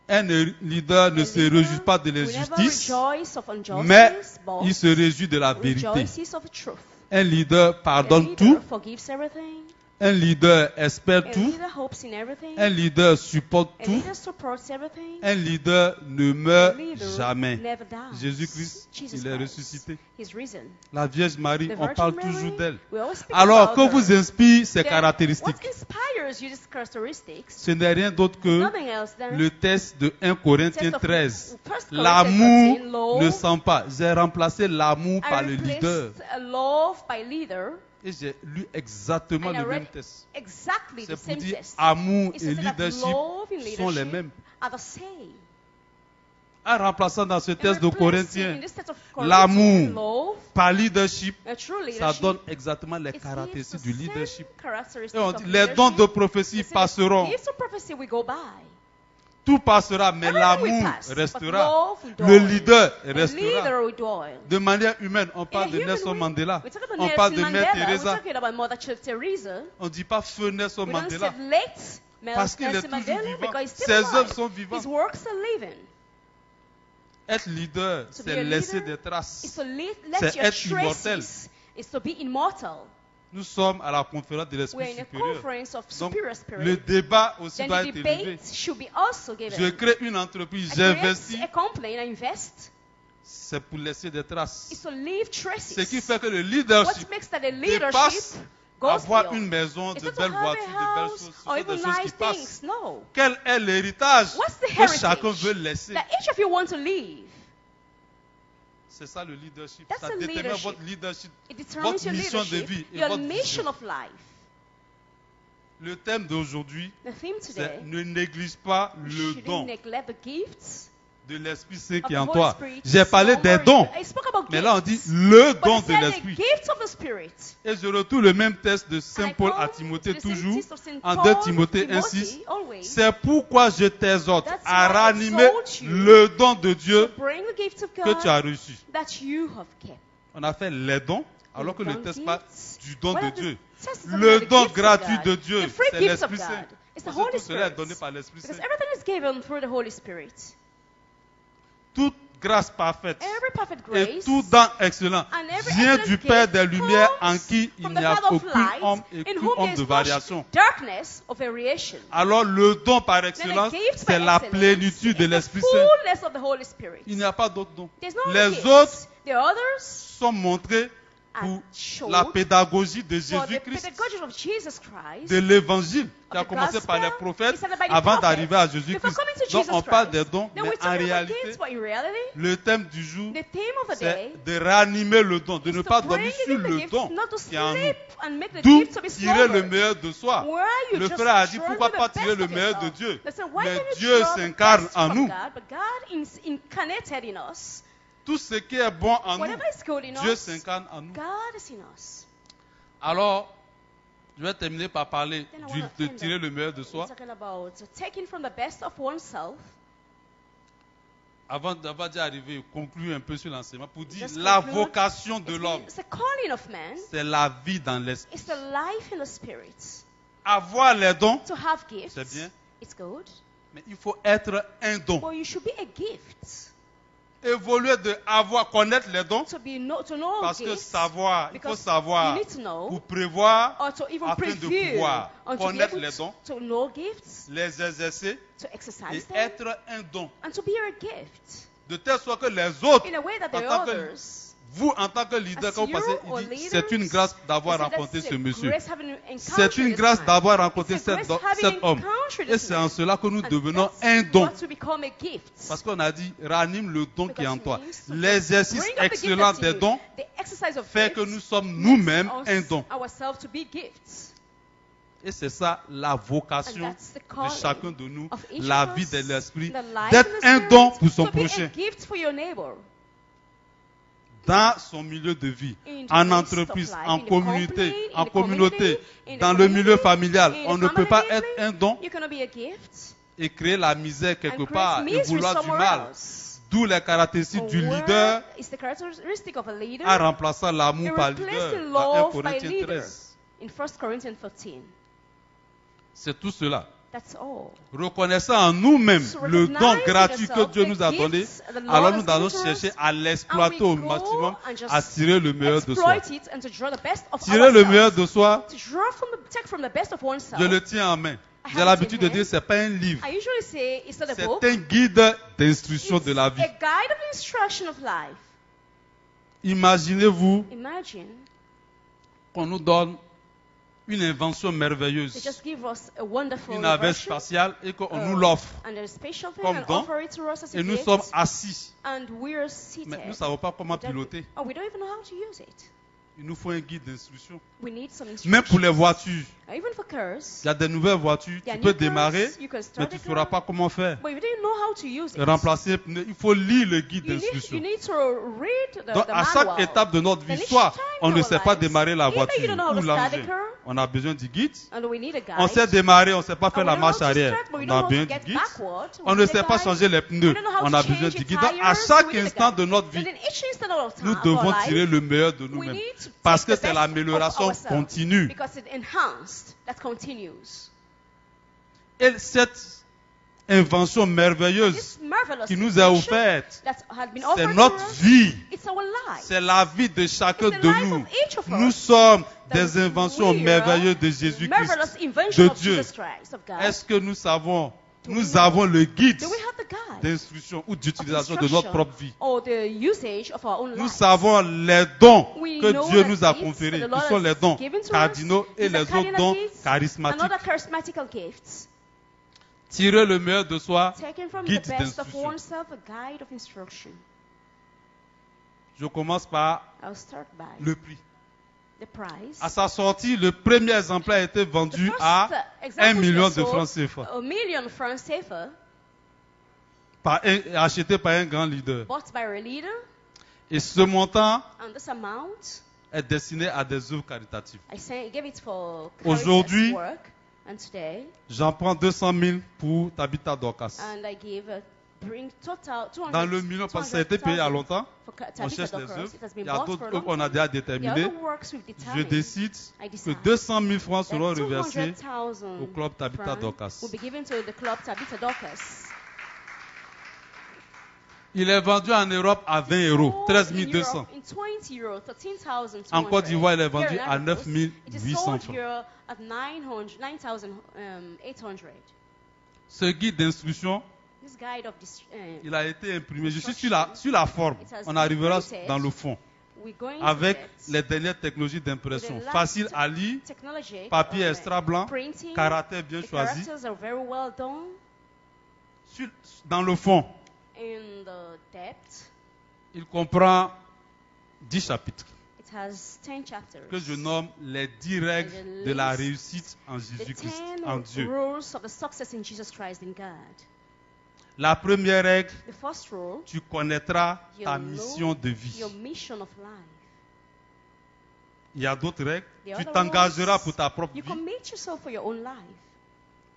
Un leader ne A se leader réjouit pas de will never l'injustice, rejoice of injustice, mais but il se réjouit de la vérité. rejoices of truth. Un leader A pardonne leader tout. forgives everything. Un leader espère A tout. leader hopes in everything. Un leader supporte A tout. leader supports everything. Un leader ne A meurt leader jamais. never dies. Jésus-Christ, Jesus il est Christ, ressuscité. He's risen. La Vierge Marie, The on Virgin parle Mary, toujours d'elle. we always speak Alors, about que her. vous inspire ces Then, caractéristiques? What inspires you these characteristics? Ce n'est rien d'autre que Nothing else than le test de 1 Corinthiens test of 13. 1 Corinthians L'amour 13, love. ne sent pas. J'ai remplacé l'amour par I le leader. replaced a love by leader, Et j'ai lu exactement and I le read même test. exactly C'est the pour same dire test. amour It et says that leadership love and sont les leadership mêmes. are the same. En remplaçant dans ce And test de replacing Corinthiens in this test of l'amour love, par leadership, a true ça leadership, donne exactement les it gives caractéristiques the du same leadership. characteristics Et on of dit, les dons de leadership. prophétie It says, passeront. gifts of prophecy will go by. Tout passera, mais Everything will l'amour pass, but restera. love will Le dwell. leader A restera. leader will dwell. De manière humaine, on In a parle de human Nelson way, Mandela. we're talking about On parle de Nelson Mère Mandela. We're Teresa. talking about Mother Teresa. On ne dit pas feu Nelson We don't say Mandela. late Parce qu'il est Nelson toujours Mandela vivant. because he's still Ses alive. œuvres sont His vivantes. works are living. Être leader, To be c'est a laisser leader des traces. is to let C'est your être immortel. traces. Is to be immortal. Nous sommes à la conférence de We're l'Esprit in a supérieur. conference of Donc, superior spirit. le débat aussi Then doit the être élevé. debate should be also given. Je crée une entreprise, I j'investis, create a company and I invest. c'est pour laisser des Is traces. to leave traces. Ce qui fait que le What leadership makes that a leadership dépasse goes avoir beyond. une maison, It's de not to belles have voitures, a de belles house choses. Ce or sont des even choses qui nice passent. things. No. Quel est l'héritage What's the que heritage chacun veut laisser? that each of you want to leave? C'est ça le leadership. That's Ça the détermine leadership. votre leadership. It determines Votre your mission de leadership, vie et your votre mission vision. of life. Le thème d'aujourd'hui, The theme c'est today, ne néglige pas you le shouldn't don neglect the gifts de l'Esprit Saint of qui est the en Holy toi. Spirit. J'ai parlé des Somewhere dons, I spoke about mais là on dit gifts. le But don it de said the l'Esprit. gifts of the Spirit. Et je retourne le même test de Saint And I Paul come à to Timothée the same toujours, text of Saint en Paul, 2 Timothée Timothy, 1:6. always, C'est pourquoi je t'exhorte That's à why I ranimer exhort you le don de to Dieu bring the gifts of que tu as God reçu. that you have kept. On a fait les dons, alors que le done test pas gifts. du don What de are the Dieu. tests of Le the don gifts of gratuit God? de Dieu, The free c'est gifts of l'Esprit Saint. God. It's the Parce que Holy tout cela est Spirit. donné par l'Esprit Because Saint. everything is given through the Holy Spirit. Toute grâce parfaite every perfect et grace, tout don excellent and every vient excellent du Père gift des Lumières en comes qui il from n'y the a Father of aucun light, homme et in aucune whom there homme is de no variation. darkness of variation. Alors le don par excellence, gift c'est by la excellence plénitude de is the l'Esprit Saint. fullness of the Holy Spirit. Il n'y a pas d'autres dons. There's no Les other gifts. autres The others sont montrés are pour showed la pédagogie de for the Jésus-Christ, pedagogy of Jesus Christ, de l'évangile qui a of the commencé par les gospel, prophètes it started by the avant prophets, d'arriver à before Jésus-Christ. coming to Donc Jesus on parle Christ. des dons, Then mais we en talk about réalité, gifts, but in reality, le thème du jour, the theme of the c'est day de réanimer le don, de is ne to pas bring dormir sur in the le gift, don not to qui est en nous. sleep and make the D'où gift to be tirer le slumbered. meilleur de soi. Where you Le just frère a dit, draw pourquoi the pas best tirer le of meilleur de yourself. Dieu? Listen, why Mais can't you Dieu draw the s'incarne best en from nous. God? But God is incarnated in us. Tout ce qui est bon en nous, Whatever is good in Dieu us, s'incarne en nous. God is in us. Alors, je vais terminer par parler Then I wanna de end tirer up le meilleur de soi. talking about taking from the best of oneself. Avant d'y arriver, conclure un peu sur l'enseignement pour dire Just la conclude. vocation de l'homme, It's the calling of man. c'est la vie dans l'esprit. It's the life in the spirit. Avoir les dons, To have gifts, c'est bien, it's good. mais il faut être un don. But you should be a gift. Évoluer de avoir, connaître les dons, To know parce que gifts, savoir, il faut because savoir you need to know, pour prévoir, or to even afin de preview, pouvoir or to be connaître able les dons, to know gifts, les exercer to et exercise them, être un don. and to be a gift. De telle sorte que les autres, In a way that en the tant que others, vous, en tant que leader, as quand vous passez, you or il dit, leaders, c'est une grâce d'avoir they say rencontré that's ce a monsieur. grace having C'est encountered une this grâce man. d'avoir rencontré It's a cet grace having cet homme. encountered Et this c'est en man. cela que nous And devenons that's un don. what to become a gift. Parce qu'on a dit, ranime le don qui est en toi. Because it means to L'exercice bring up the gift excellent that's in des you. dons The exercise of fait que gifts nous sommes makes nous-mêmes us un don. ourselves to be gifts. Et c'est ça la And vocation that's the de calling chacun de nous, of each la of vie us, de l'esprit, the life d'être in the un spirit, don pour son to be a prochain, gift for your neighbor. dans son milieu de vie, In the en midst of entreprise, life, en in the communauté, company, en in the communauté, community, in the dans le community, milieu familial. in On the ne peut family pas family, être un don You cannot be a gift et créer la misère quelque and create part et misery vouloir du somewhere mal. else. D'où les caractéristiques du Where leader is the characteristic of a leader en remplaçant l'amour in par replacing leader dans 1 love by Corinthiens leader 13. in 1 Corinthians 13. C'est tout cela. That's all. Reconnaissant en nous-mêmes So le don recognize gratuit que yourself Dieu the nous a donné, gifts the Lord alors has nous allons given to us, chercher à l'exploiter au go maximum, and just à tirer le meilleur de soi. Exploit it and to draw the best of Tirer le ourselves. meilleur de soi, To draw from take from the best of oneself. je le tiens en main. I J'ai have l'habitude it in de dire, hand. c'est pas un livre, I usually say it's not a c'est book. un guide d'instruction It's de la vie. a guide of instruction of life. Imaginez-vous Imagine qu'on nous donne une invention they merveilleuse, just give us a wonderful une navette invention, spatiale, et qu'on nous l'offre. and a special thing comme and don, offer it to us as a Et nous gift, sommes assis, and we're seated. mais nous ne savons pas comment We don't- piloter. Oh, we don't even know how to use it. Il nous faut un guide d'instruction. We need some Même pour instruction. les voitures, Even for cars, il y a des nouvelles voitures, there tu are peux new démarrer, cars, you can mais start tu a ne sauras car, pas comment faire. but you didn't know how to use it. Remplacer les pneus, il faut lire le guide You d'instruction. need to read the, Donc, the à manual. chaque étape de notre vie, Then each soit time on in ne our sait pas lives, démarrer la either you voiture don't know how ou to start a l'engin, car, on a besoin du guide. and we need a guide. On sait démarrer, on ne sait pas And faire we la don't know how marche to arrière, start, but we on don't a know how to besoin get du guide. backward. We On ne need a sait pas guide. changer les pneus, We don't know how on to a change besoin the du guide. Donc, à tires, chaque we need a instant guide. de notre Then vie, in each instant of time nous of our devons life, tirer le meilleur de we nous-mêmes. need to Parce take que the c'est best l'amélioration of ourselves, continue. because it's enhanced, that continues. Et cette invention merveilleuse This marvelous qui nous est invention offerte, that had been c'est offered to notre us, vie. it's our life. C'est la vie de chacun It's the de life nous. of each of Nous us. sommes That des inventions we are merveilleuses de Jésus-Christ, marvelous invention de of Dieu. Jesus Christ, of God. Est-ce que nous savons, Do nous we know? avons le guide Do we have the guide d'instruction ou of d'utilisation de instruction notre propre vie? or the usage of our own Nous life? savons les dons We que know Dieu the nous a gifts conférés, that the qui Lord sont has les dons given to us. cardinaux et These are les autres cardinal dons gifts charismatiques. and other charismatical gifts. Tirer le meilleur de soi, Taken from the guide best of d'instruction. oneself, a guide of instruction. Je commence par I'll start by le prix. the price. À sa sortie, le premier exemplaire a été The vendu first à 1 example million was de sold francs CFA, $1 million francs CFA, acheté par un grand leader. bought by a leader, Et ce montant and this amount est destiné à des œuvres caritatives. I gave it for Aujourd'hui, caritas work, and today, J'en prends 200 000 pour Tabitha Dorcas. and I give bring total 200. Dans le million, parce que ça a été payé il y a 200,000 longtemps, for on Tabitha cherche les Dorcas. œuvres. It has Il been y a bought d'autres for a œuvres long qu'on a time. déjà The déterminées. other works we've Je determined. décide I que decide 200 000 francs that seront reversés 200,000 au club Tabitha francs Dorcas. will be given to the club Tabitha Dorcas. Il est vendu en Europe à 20 euros, 13 200. In 20 euros, 13,200. En Côte d'Ivoire, il est vendu Here in à Ivory 9 Coast, it is 800 sold francs. here at 9,800. Ce guide d'instruction, This guide of il a été imprimé. Je suis sur la forme. On arrivera dans le fond. we're going Avec to get les dernières technologies d'impression. with the last Facile à lire, technology, papier extra blanc, printing. caractère bien The choisi. characters are very well done. Dans le fond, In the depth, il comprend 10 chapitres it has 10 chapters. que je nomme les 10 règles de la réussite en The Jésus-Christ, 10 en Dieu. rules of the success in Jesus Christ in God. La première règle, The first rule, tu connaîtras you ta know mission de vie. your mission of life. Il y a d'autres règles. The Tu other t'engageras rules, pour ta propre you vie. commit yourself for your own life.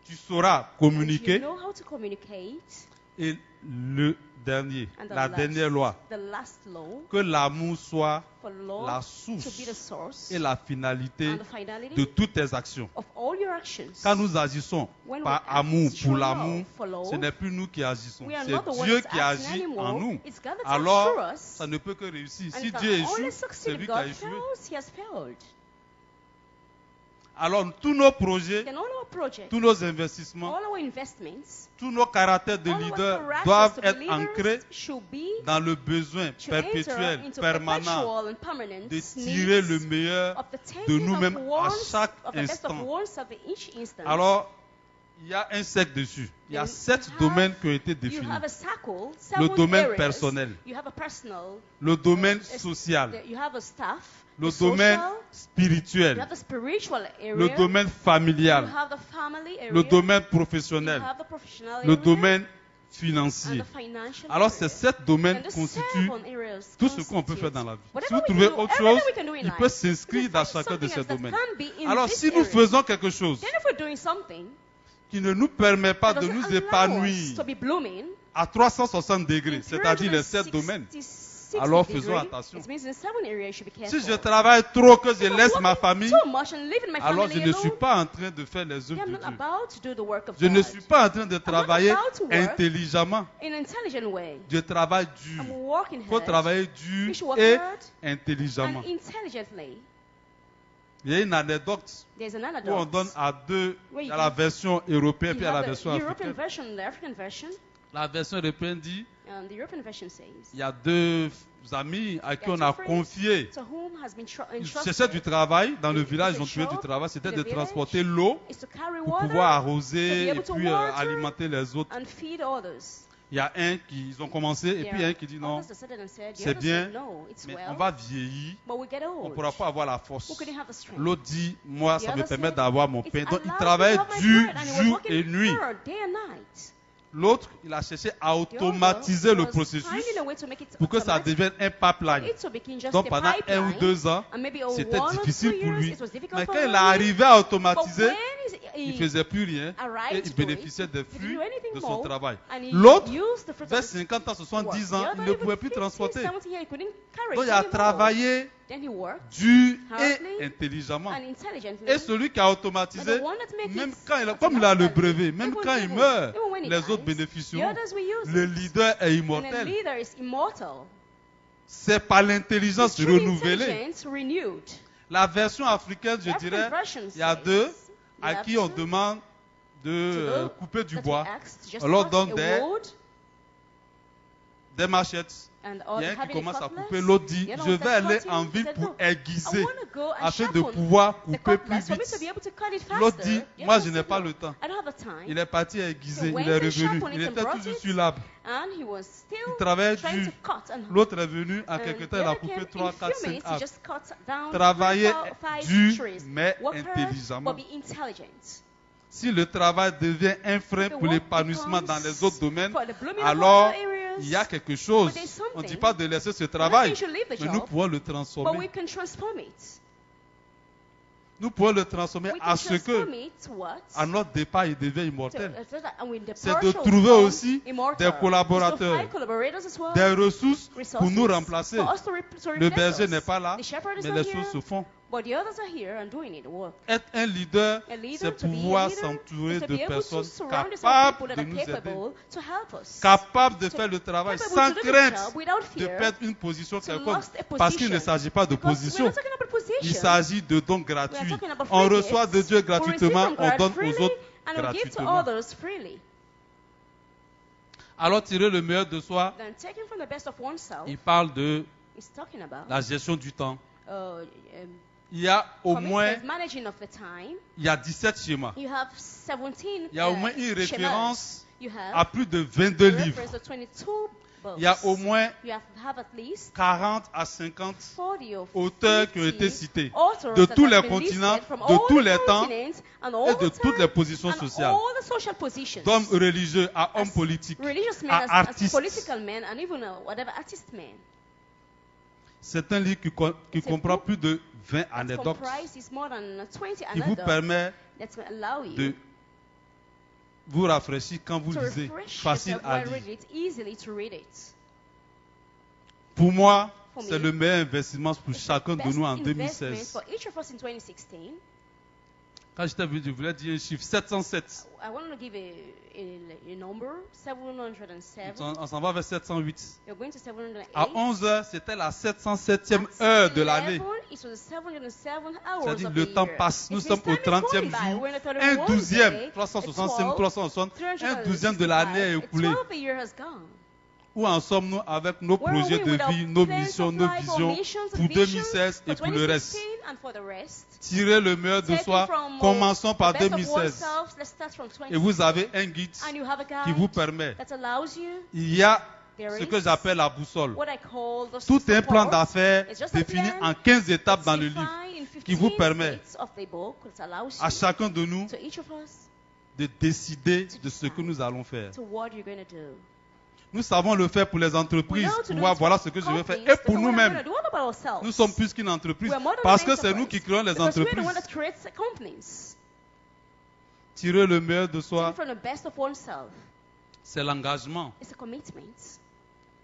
Tu sauras And you communiquer. know how to communicate. Et le dernier, And la dernière loi, the last law, que l'amour soit for law la to be the source source et la finalité and the finality de toutes tes actions. of all your actions. Quand nous agissons When we par act amour through pour love, l'amour, for love, ce n'est plus nous qui agissons, we are c'est not the ones Dieu that's qui acting agit anymore. en nous. It's God that's Alors, acting through us. ça ne peut que réussir. And Si it can Dieu only échoue, succeed c'est if lui qui a God échoué. fails, he has failed. Alors, tous nos projets, Then all our projects, tous nos investissements, all our investments, tous nos caractères de all our leaders characters doivent to be être leaders ancrés should be dans le besoin to perpétuel, enter into permanent, perpetual and permanent de tirer needs le meilleur of the de taking nous-mêmes of à ones, chaque of the best of instant. ones of each instant. Alors, il y a un cercle dessus. Il y a Then 7 you have- domaines qui ont été You définis. have a circle, Le 7 domaine areas. personnel, You have a personal, le domaine a- social, you have a staff, le a domaine social, you spirituel, have the spiritual area, le domaine you familial, have the family area, le domaine you professionnel, have the professional le area, domaine and financier. the financial Alors, area. ces 7 domaines And the constituent 7 areas tout ce qu'on peut constitute faire dans la vie. Si whatever vous we can trouvez do, autre everything chose, we can do in il life. peut If s'inscrire you dans find chacun de something ces else that domaines. can be in Alors, this si nous area, faisons quelque chose then if we're doing something qui ne nous permet pas that de doesn't nous allow us épanouir to be blooming à 360 degrés, in c'est-à-dire les 7 domaines, 360 alors degree, faisons attention. it means in 7 areas you should be Si careful. je travaille trop, que je If I'm laisse ma working famille, too much and leaving my alors je family ne suis alone, pas en train de faire les then œuvres I'm de not Dieu. about to do the work of Je ne God suis pas en train de travailler about to work intelligemment. in an intelligent way. Je travaille dur. I'm working Il faut hard. travailler We dur should work et hard intelligemment. and intelligently. Il y a une anecdote There's an où on anecdote. donne à deux, Where il y you a la can- version européenne You puis il y a la have the version European africaine. version and the African version. La version européenne dit, And the European version says, il y a deux amis à qui There on are a two friends confié. to whom has been Ils entrusted cherchaient du travail dans le It's village, a ils ont trouvé du job travail, c'était in de the village transporter l'eau is to carry pour water pouvoir to be arroser et able to puis water alimenter les autres. and feed others. Il y a un qui, ils ont commencé et puis il y a un qui dit non, Others decided and said, the c'est others bien, said, no, it's mais well, on va vieillir, but we get on ne old. pourra pas avoir la force. We couldn't have the strength. L'autre dit, moi, The ça me other permet said, d'avoir mon It pain. Donc, il allows travaille me to have my dur, bread, and he was jour working et nuit. hard, day and night. L'autre, il a cherché à The other automatiser le was processus finding a way to make it pour que ça automatic, devienne un pipeline. it to become just Donc, a pendant 1 ou pipeline, 2 ans, and maybe c'était 1 or 2 difficile pour years, lui. it was difficult Mais for quand il him. est arrivé à But automatiser, when il ne he faisait plus rien arrived et il to it, bénéficiait des he didn't fruits do anything de son more, travail. and he L'autre, used the fruits vers of his 50 ans, 70 work. ans, The il other, ne even pouvait plus 50, transporter. 70 years, he couldn't carry Donc, it il a anymore. travaillé Then he worked dur hardly et intelligemment. and intelligently. Et celui qui a And automatisé, the one that makes même it quand comme il a le brevet, même even- quand il even- meurt, even when he les dies, autres bénéficieront. the others will use Le it. leader est And the immortel. leader is immortal. C'est par l'intelligence It's through renouvelée. intelligence renewed. La version africaine, je The dirais, African version il y a says, deux you à have qui on two demande de to couper du that bois. we asked just On leur cut donne a des- wood Des machettes. and Il y a un qui having a commence à cutlass. couper, l'autre dit, The other je one vais starts aller cutting, en he ville said, pour "No, I aiguiser want to go and afin de sharpen pouvoir the couper plus cutlass for me vite. to be able to cut it L'autre faster." dit, The moi other je n'ai said, pas "No, le temps. I don't have the time." Il est parti aiguiser, So il est went to revenu. sharpen it Il and était brought toujours it. sur l'arbre. And he was still Il travaillait trying dur. to cut and L'autre est venu, en and quelque the temps, il a other coupé came 3, in 4, few 5 minutes, he arbres. just cut down Travailler 5 dur, trees. mais Work hard, intelligemment. but be intelligent. Si le travail devient un frein The pour work l'épanouissement dans les autres domaines, for the blooming of alors other areas, il y a quelque chose. but there's something. On ne dit pas de laisser ce I'm not travail, saying you should leave the mais nous job, pouvons le but we transformer. can transform it. Nous pouvons le transformer We à can ce transform que, it to what? à notre départ, il devient To- immortel. so that- and with the C'est de partial trouver form, aussi immortal. des collaborateurs, Is to find collaborators as well, des ressources pour resources nous remplacer. for us to Le replace berger us. n'est pas là, The shepherd is mais not les here, choses se font. But the others are here and doing it, work. Être un leader, A leader, c'est to be a pouvoir leader, s'entourer is to de be able to personnes surround yourself with capables people that de are nous aider, capable to help us. capables de To- faire le travail capable sans to do the crainte job without de fear, perdre une position to quelconque. lost a Parce qu'il ne position. s'agit pas de Because we're position, not talking about position. il s'agit de dons We are gratuits. talking about On free reçoit de gifts. Dieu We receive gratuitement, from on God donne freely, aux autres and we give to gratuitement. others freely. Alors tirer le meilleur de soi, Then taking from the best of oneself il parle de is talking about la gestion du temps. um, Il y a au moins commitment, managing of the time. il y a 17 schémas. You have 17 Il y a au moins une schemas. référence You have à plus de 22 a livres. reference to 22 books. Il y a au moins You have at least 40 à 50 40 or auteurs qui ont 50 été cités authors de that tous have les been continents, listed from de all tous the les temps continents and all et de the toutes les time positions and sociales. all the social positions. D'hommes religieux à hommes As politiques, religious men, à as artistes. political men, and even whatever artist men. C'est un livre qui It's a comprend book plus de 20 That anecdotes comprises more than 20 qui vous anecdotes permet that will allow you de vous rafraîchir quand vous to lisez. refresh Facile yourself à while lire. reading it, easily to read it. Pour moi, For c'est me, le meilleur investissement pour It's the chacun de best nous en investment 2016. for each of us in 2016. Quand j'étais venu, je voulais dire un chiffre, 707. I want to give a number, 707. On s'en va vers 708. You're going to 708. À 11h, c'était la 707e At heure de l'année. 11, it was the 707 hours C'est-à-dire of le the temps year. passe. Nous It sommes means au time is 30e going by. jour. We're in the Un 31st 12e, day. 365, 360, un 365, 12e de l'année est écoulé. 12 the year has gone. Où en sommes-nous avec nos Where are projets we de with our vie, nos plans missions, of nos life, our visions missions and pour visions 2016 et for pour le reste? 2016 and for the rest? Tirez le meilleur de Taking soi. from, Commençons par the best of 2016. oneself, let's start from Et vous 2016. avez un guide And you have a qui guide vous permet. that allows you. Il y a There ce is que j'appelle la boussole. what I call the Tout un plan support. d'affaires It's just a défini plan en 15 étapes that's dans le livre defined in 15 qui vous permet states of the book, that allows à you, chacun de nous to each of us, de décider de ce que nous allons faire. to what you're going to do. Nous savons le faire pour les We entreprises, know to pour do voir it voilà for ce que je vais faire. companies, Et to pour know what we're nous-mêmes, gonna do. What about ourselves? nous sommes plus qu'une entreprise. We're more than Parce an que c'est nous qui enterprise. créons les Because we're the one entreprises. that creates companies. Tirer le meilleur de soi, Taking from the best of oneself. c'est l'engagement. It's a commitment.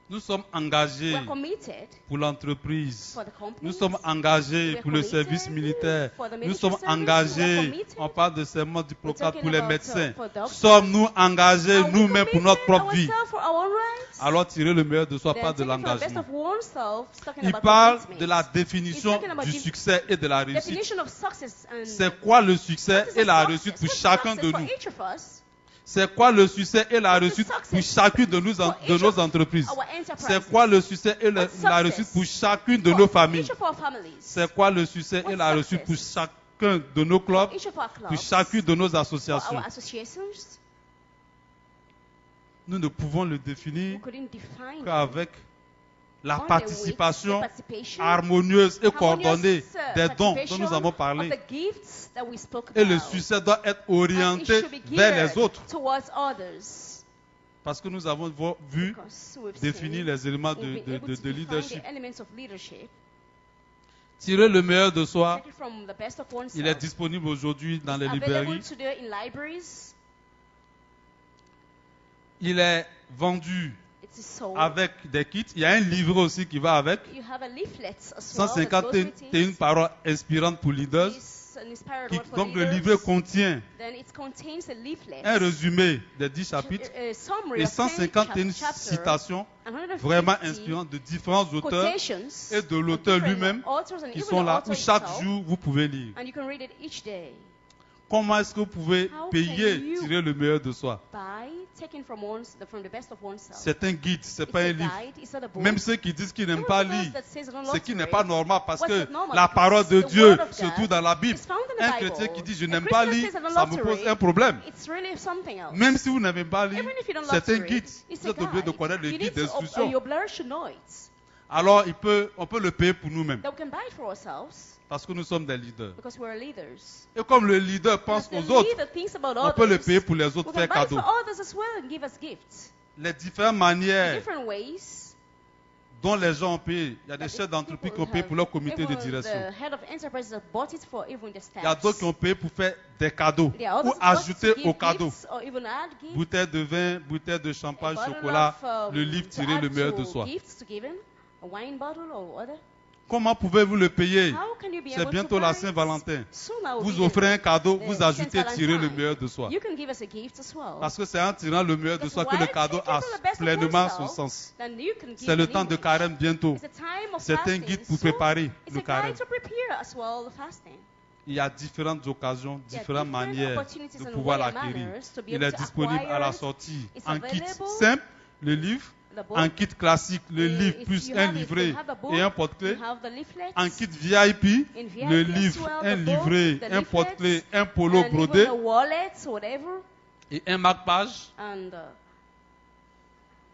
Nous sommes engagés We're committed pour l'entreprise. for the company. Nous sommes engagés We're pour le committed service militaire. for the Nous military sommes service. We're engagés. committed. On parle de serment d'Hippocrate pour les talking about, médecins. for doctors. Sommes-nous engagés Are we nous-mêmes pour notre committed propre vie? ourselves for our own rights? Alors tirer le meilleur de soi Then par de taking from the best l'engagement. of oneself, it's talking Il about parle commitment. de la définition He's talking about du the succès et de la réussite. Definition of success and C'est quoi le succès what is et a la success? réussite pour What's chacun de success for nous? each of us? C'est quoi le succès et la What's the réussite pour success chacune de nos entreprises? Our enterprises. C'est quoi le succès et la What's success réussite pour chacune de for nos familles? each of our families. C'est quoi le succès et What's la réussite pour success chacun de nos clubs, Each of our clubs. pour chacune de nos For associations? our associations. Nous ne pouvons le We définir couldn't define them. qu'avec la Only with participation the participation, harmonieuse et harmonious, coordonnée des dons dont participation nous avons of parlé. the gifts that we spoke Et le about. succès doit être And it orienté should be vers geared les autres. towards others. Parce que nous avons vu Because we've définir seen, les éléments we've been able to de define leadership. the elements of leadership. Tirer le meilleur de soi, Take it from the best of oneself. il est disponible aujourd'hui dans les Available librairies. today in libraries. Il est vendu It is sold. avec des kits. Il y a un livret aussi qui va avec. You have a leaflet as well that goes with 151 it. paroles inspirantes pour leaders. It's an inspired Qui- word for donc le leaders. livret contient Then it contains a leaflet. un résumé des 10 chapitres A summary et of 10 151 chapters, citations 150 vraiment inspirantes de différents auteurs quotations et de of l'auteur different lui-même authors and qui even sont the là author où chaque himself. jour vous pouvez lire. And you can read it each day. Comment est-ce que vous pouvez How payer, can you tirer le meilleur de soi? By taking from the best of oneself. C'est un guide, c'est It's pas a un livre. guide, it's not a book. Même ceux qui disent qu'ils n'aiment Even pas those lire, that says they don't ce love qui to n'est read, pas normal parce what's que not normal? la parole de Because the Dieu word of se God trouve dans la Bible. is found in the Un Bible. chrétien qui dit je A n'aime pas Christian lire, says I don't ça love me to pose read, un problème. It's really something else. Même si vous n'aimez pas lire, Even if you don't love c'est to un read, guide. it's Vous a êtes obligé de guide. connaître le You guide need to, d'instruction. your blur should know it. Alors on peut le payer pour nous-mêmes That we can buy it for ourselves parce que nous sommes des leaders. because we're leaders. Et comme le leader pense As the aux autres, leader thinks about on peut le others, payer pour les we autres, can faire buy it cadeau. for others as well and give us gifts. Les différentes In manières different ways. dont les gens ont payé. Il y a des that chefs d'entreprise qui ont people payé have- pour leur comité de even direction. The head of enterprises have bought it for even the staff. Il y a d'autres qui ont payé pour faire des cadeaux There are ou others who bought ajouter to give aux cadeaux. gifts or even add gifts. Bouteille de vin, bouteille de champagne, A bottle chocolat, of, le livre to tiré add le meilleur to de soi. Gifts to give him, a wine bottle or other. Comment pouvez-vous le payer? How can you be C'est able bientôt to la buy it? Saint-Valentin. Soon I will Vous be offrez un cadeau, the vous ajoutez Saint tirer le Valentine. meilleur de soi. You can give us a gift as well. Parce que c'est en tirant le meilleur de That's soi que why le cadeau taking a from the best of pleinement son oneself, sens. then you can give C'est le an temps de image. carême bientôt. It's a time of C'est un fasting. guide pour Soon, préparer it's le a carême. guide to prepare as well the fasting. Il y a différentes occasions, There are différentes different manières opportunities de and pouvoir way and l'acquérir. manners to be Il able est to disponible acquire à la it. sortie It's en kit available. simple, le livre, The book. en kit classique, le livre If plus you un have it, livret you have the book, et un porte-clés. you have the leaflets, En kit VIP, in VIP le as livre, well, un the book, livret, the un leaflets, porte-clés, un polo and brodé even the wallets, whatever, et un marque-page. and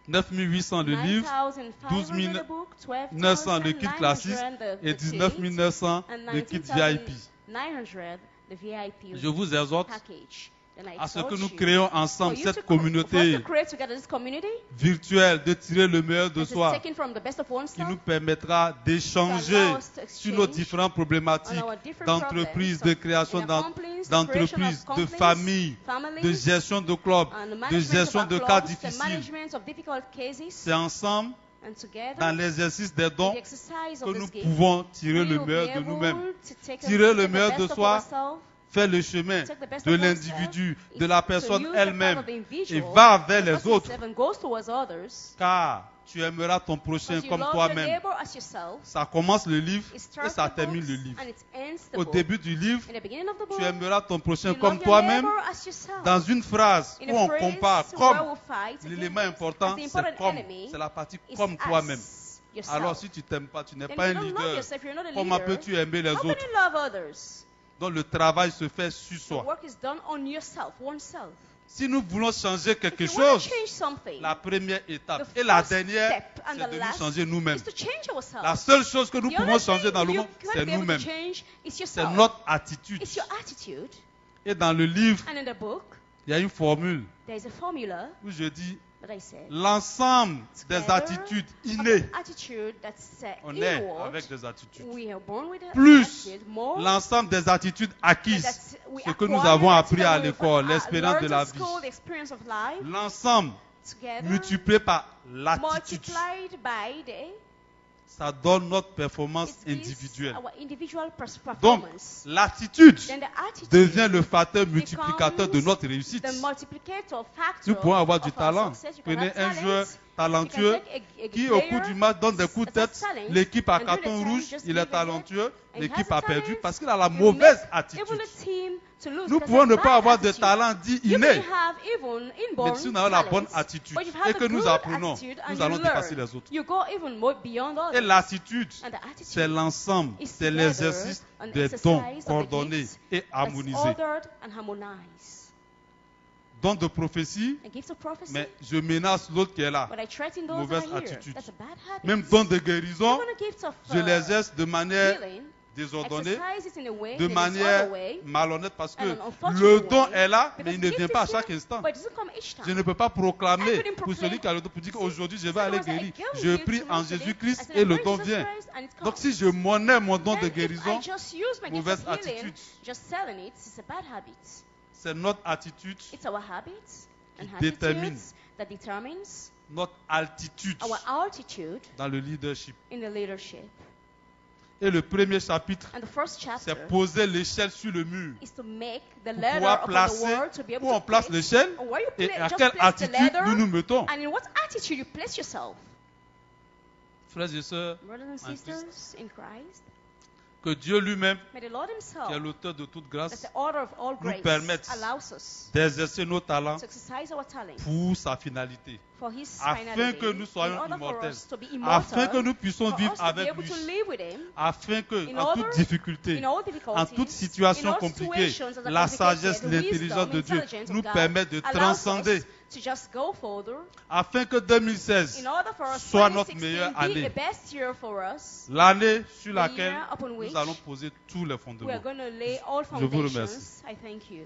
9800 le livre, 9,500 the book, 900 le kit 12,900 classique et the 19 900 and le kit VIP. 19,900 the VIP Je vous exhorte package. And I à ce exhort que nous you créons for ensemble you cette for us communauté to create together this community virtuelle de tirer le meilleur de that is soi taken from the best of qui oneself, nous permettra d'échanger allow us to sur nos exchange différentes problématiques on our different d'entreprise, problems, de création in our complaints, d'entreprise, creation of de complaints, famille, families, de gestion de club, and the de management gestion of our de cas clubs, the difficiles. management of difficult cases, C'est ensemble, and together, dans l'exercice des dons, the exercise que of nous this gift, pouvons tirer we le will be meilleur de able nous-mêmes. to take Tirer le the meilleur best de of soi, ourselves, faire le chemin take the best de of l'individu, oneself, de is la to personne use the part elle-même of the et individual, va vers the les person autres, itself, and goes towards others, car tu aimeras ton prochain because you comme love your toi-même. neighbor as yourself. Ça commence le livre It et starts ça the termine books le livre. and it ends the Au book. début du livre, In the beginning of the book, tu aimeras ton prochain you comme love your toi-même. neighbor as yourself. Dans une phrase In où a on phrase compare where comme, we'll fight l'élément against, important, as the c'est important comme. enemy C'est la partie is comme toi-même. as yourself. Alors si tu t'aimes pas, tu n'es Then pas if un you don't love leader. yourself, you're not a Comment leader. peux-tu aimer les How can autres? you love others? Donc le travail se fait sur The soi. work is done on yourself, oneself. Si nous voulons changer quelque If you want to chose, change something, la première the étape et la first dernière, step and c'est the de nous last changer nous-mêmes. is to change ourselves. La seule chose que nous The pouvons only changer thing dans le you monde, can c'est be able to nous-mêmes. change is C'est yourself. notre attitude. It's your attitude. Et dans le livre, And in the book, il y a une formule there is a formula où je dis that I said. l'ensemble des Together, attitudes of innées. an attitude that's On est inward. avec des attitudes. We are born with an Plus attitude, more l'ensemble des attitudes acquises. that's we Ce que nous acquire, avons that's appris what à we've l'école, l'expérience de learned la at vie. school, the experience of life, L'ensemble together, multiplié par l'attitude. multiplied by the Ça donne notre performance it gives individuelle. our individual Donc, performance. l'attitude Then the attitude devient le facteur multiplicateur de becomes notre réussite. the multiplicator factor Nous pouvons avoir du of our talent. success. You can Prenez have un talent. joueur You talentueux can take a qui, au cours player du match, donne des coups de that has tête. talent, L'équipe a and during the carton time, rouge, just il give est it talentueux. and L'équipe has a perdu talent, parce qu'il a la you mauvaise make attitude. even the team to lose Nous because pouvons of ne bad pas avoir de attitude. talent dit You inné, may have even inborn mais si nous avons la bonne talents, attitude but if you have et a que nous good apprenons, attitude and nous you allons dépasser learn, les autres. you go even more beyond Et others. l'attitude, And the attitude c'est l'ensemble, is c'est together l'exercice an des exercise dons of the coordonnés gifts et that's harmonisés. ordered and harmonized. Dons de prophétie, A gift of prophecy, mais je menace l'autre qui est là. but I threaten those Mauvaise that are here. attitude. That's a bad habit. Même don de guérison, Even a gift of je l'exerce de manière healing, désordonnée, exercise it in a way, de in a manière disorder way, malhonnête parce que and an unfortunate le don way, est là, mais because il the ne gift vient is pas à here, chaque instant. but it doesn't come each Je time. ne peux pas I proclamer couldn't pour celui qui a le don pour dire qu'aujourd'hui je vais aller Someone guérir. said, "I Je go prie here en today." I Jésus-Christ said, et "I le pray don Jesus vient. Christ, and it Donc comes." si je monnais mon don Then de if guérison, I just use my gift mauvaise of healing, attitude. just selling it, it's a bad habit. c'est notre attitude, It's our habits and qui détermine attitudes that determines notre altitude our altitude dans le leadership. in the leadership. Et le premier chapitre, And the first chapter c'est poser l'échelle sur le mur. is to make the Pour ladder pouvoir upon the placer wall to be able où on to place place, l'échelle or where you et pla- à just quelle place the attitude ladder, nous nous mettons. and in what attitude you place yourself. Frères et sœurs, Brothers and en Christ, sisters in Christ, que Dieu lui-même, may the Lord qui Himself, est l'auteur de toute that's grâce, the order of all nous grace, permette allows us d'exercer nos talents to exercise our talent pour sa finalité, for His afin finality, que nous soyons in order for immortels, us to be afin que immortal, nous puissions for vivre us to be avec able lui, to live with Him, afin que, in en order, toute difficulté, in all en difficulties, toute situation in all compliquée, situations that are la complicated, sagesse, wisdom, l'intelligence de Dieu intelligence of nous God permet de allows us transcender, to just go further, afin que 2016 in order for us soit notre 2016 meilleure be année, the best year for us, l'année sur the laquelle year upon which nous allons poser tous les we are fondements. going to lay all Je vous foundations. remercie. I thank you.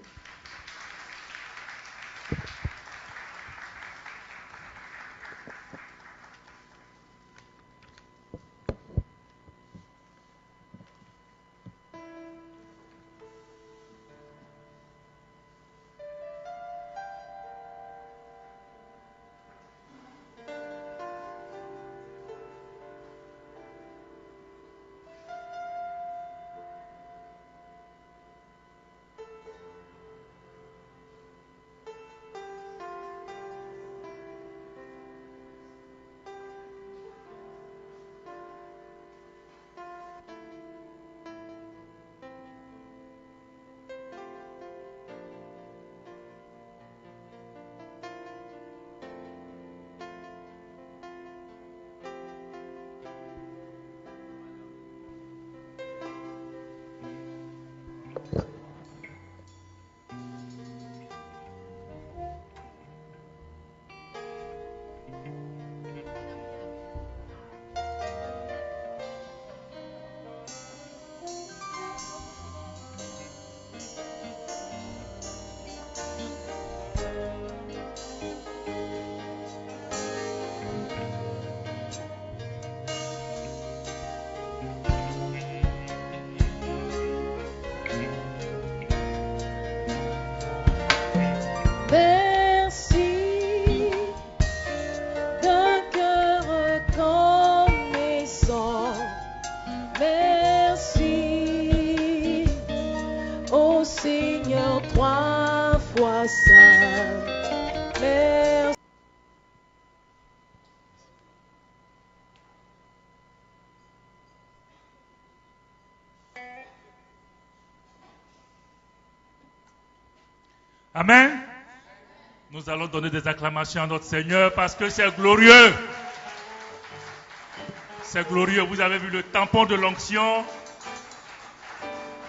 Amen. Nous allons donner des acclamations à notre Seigneur parce que c'est glorieux. C'est glorieux. Vous avez vu le tampon de l'onction.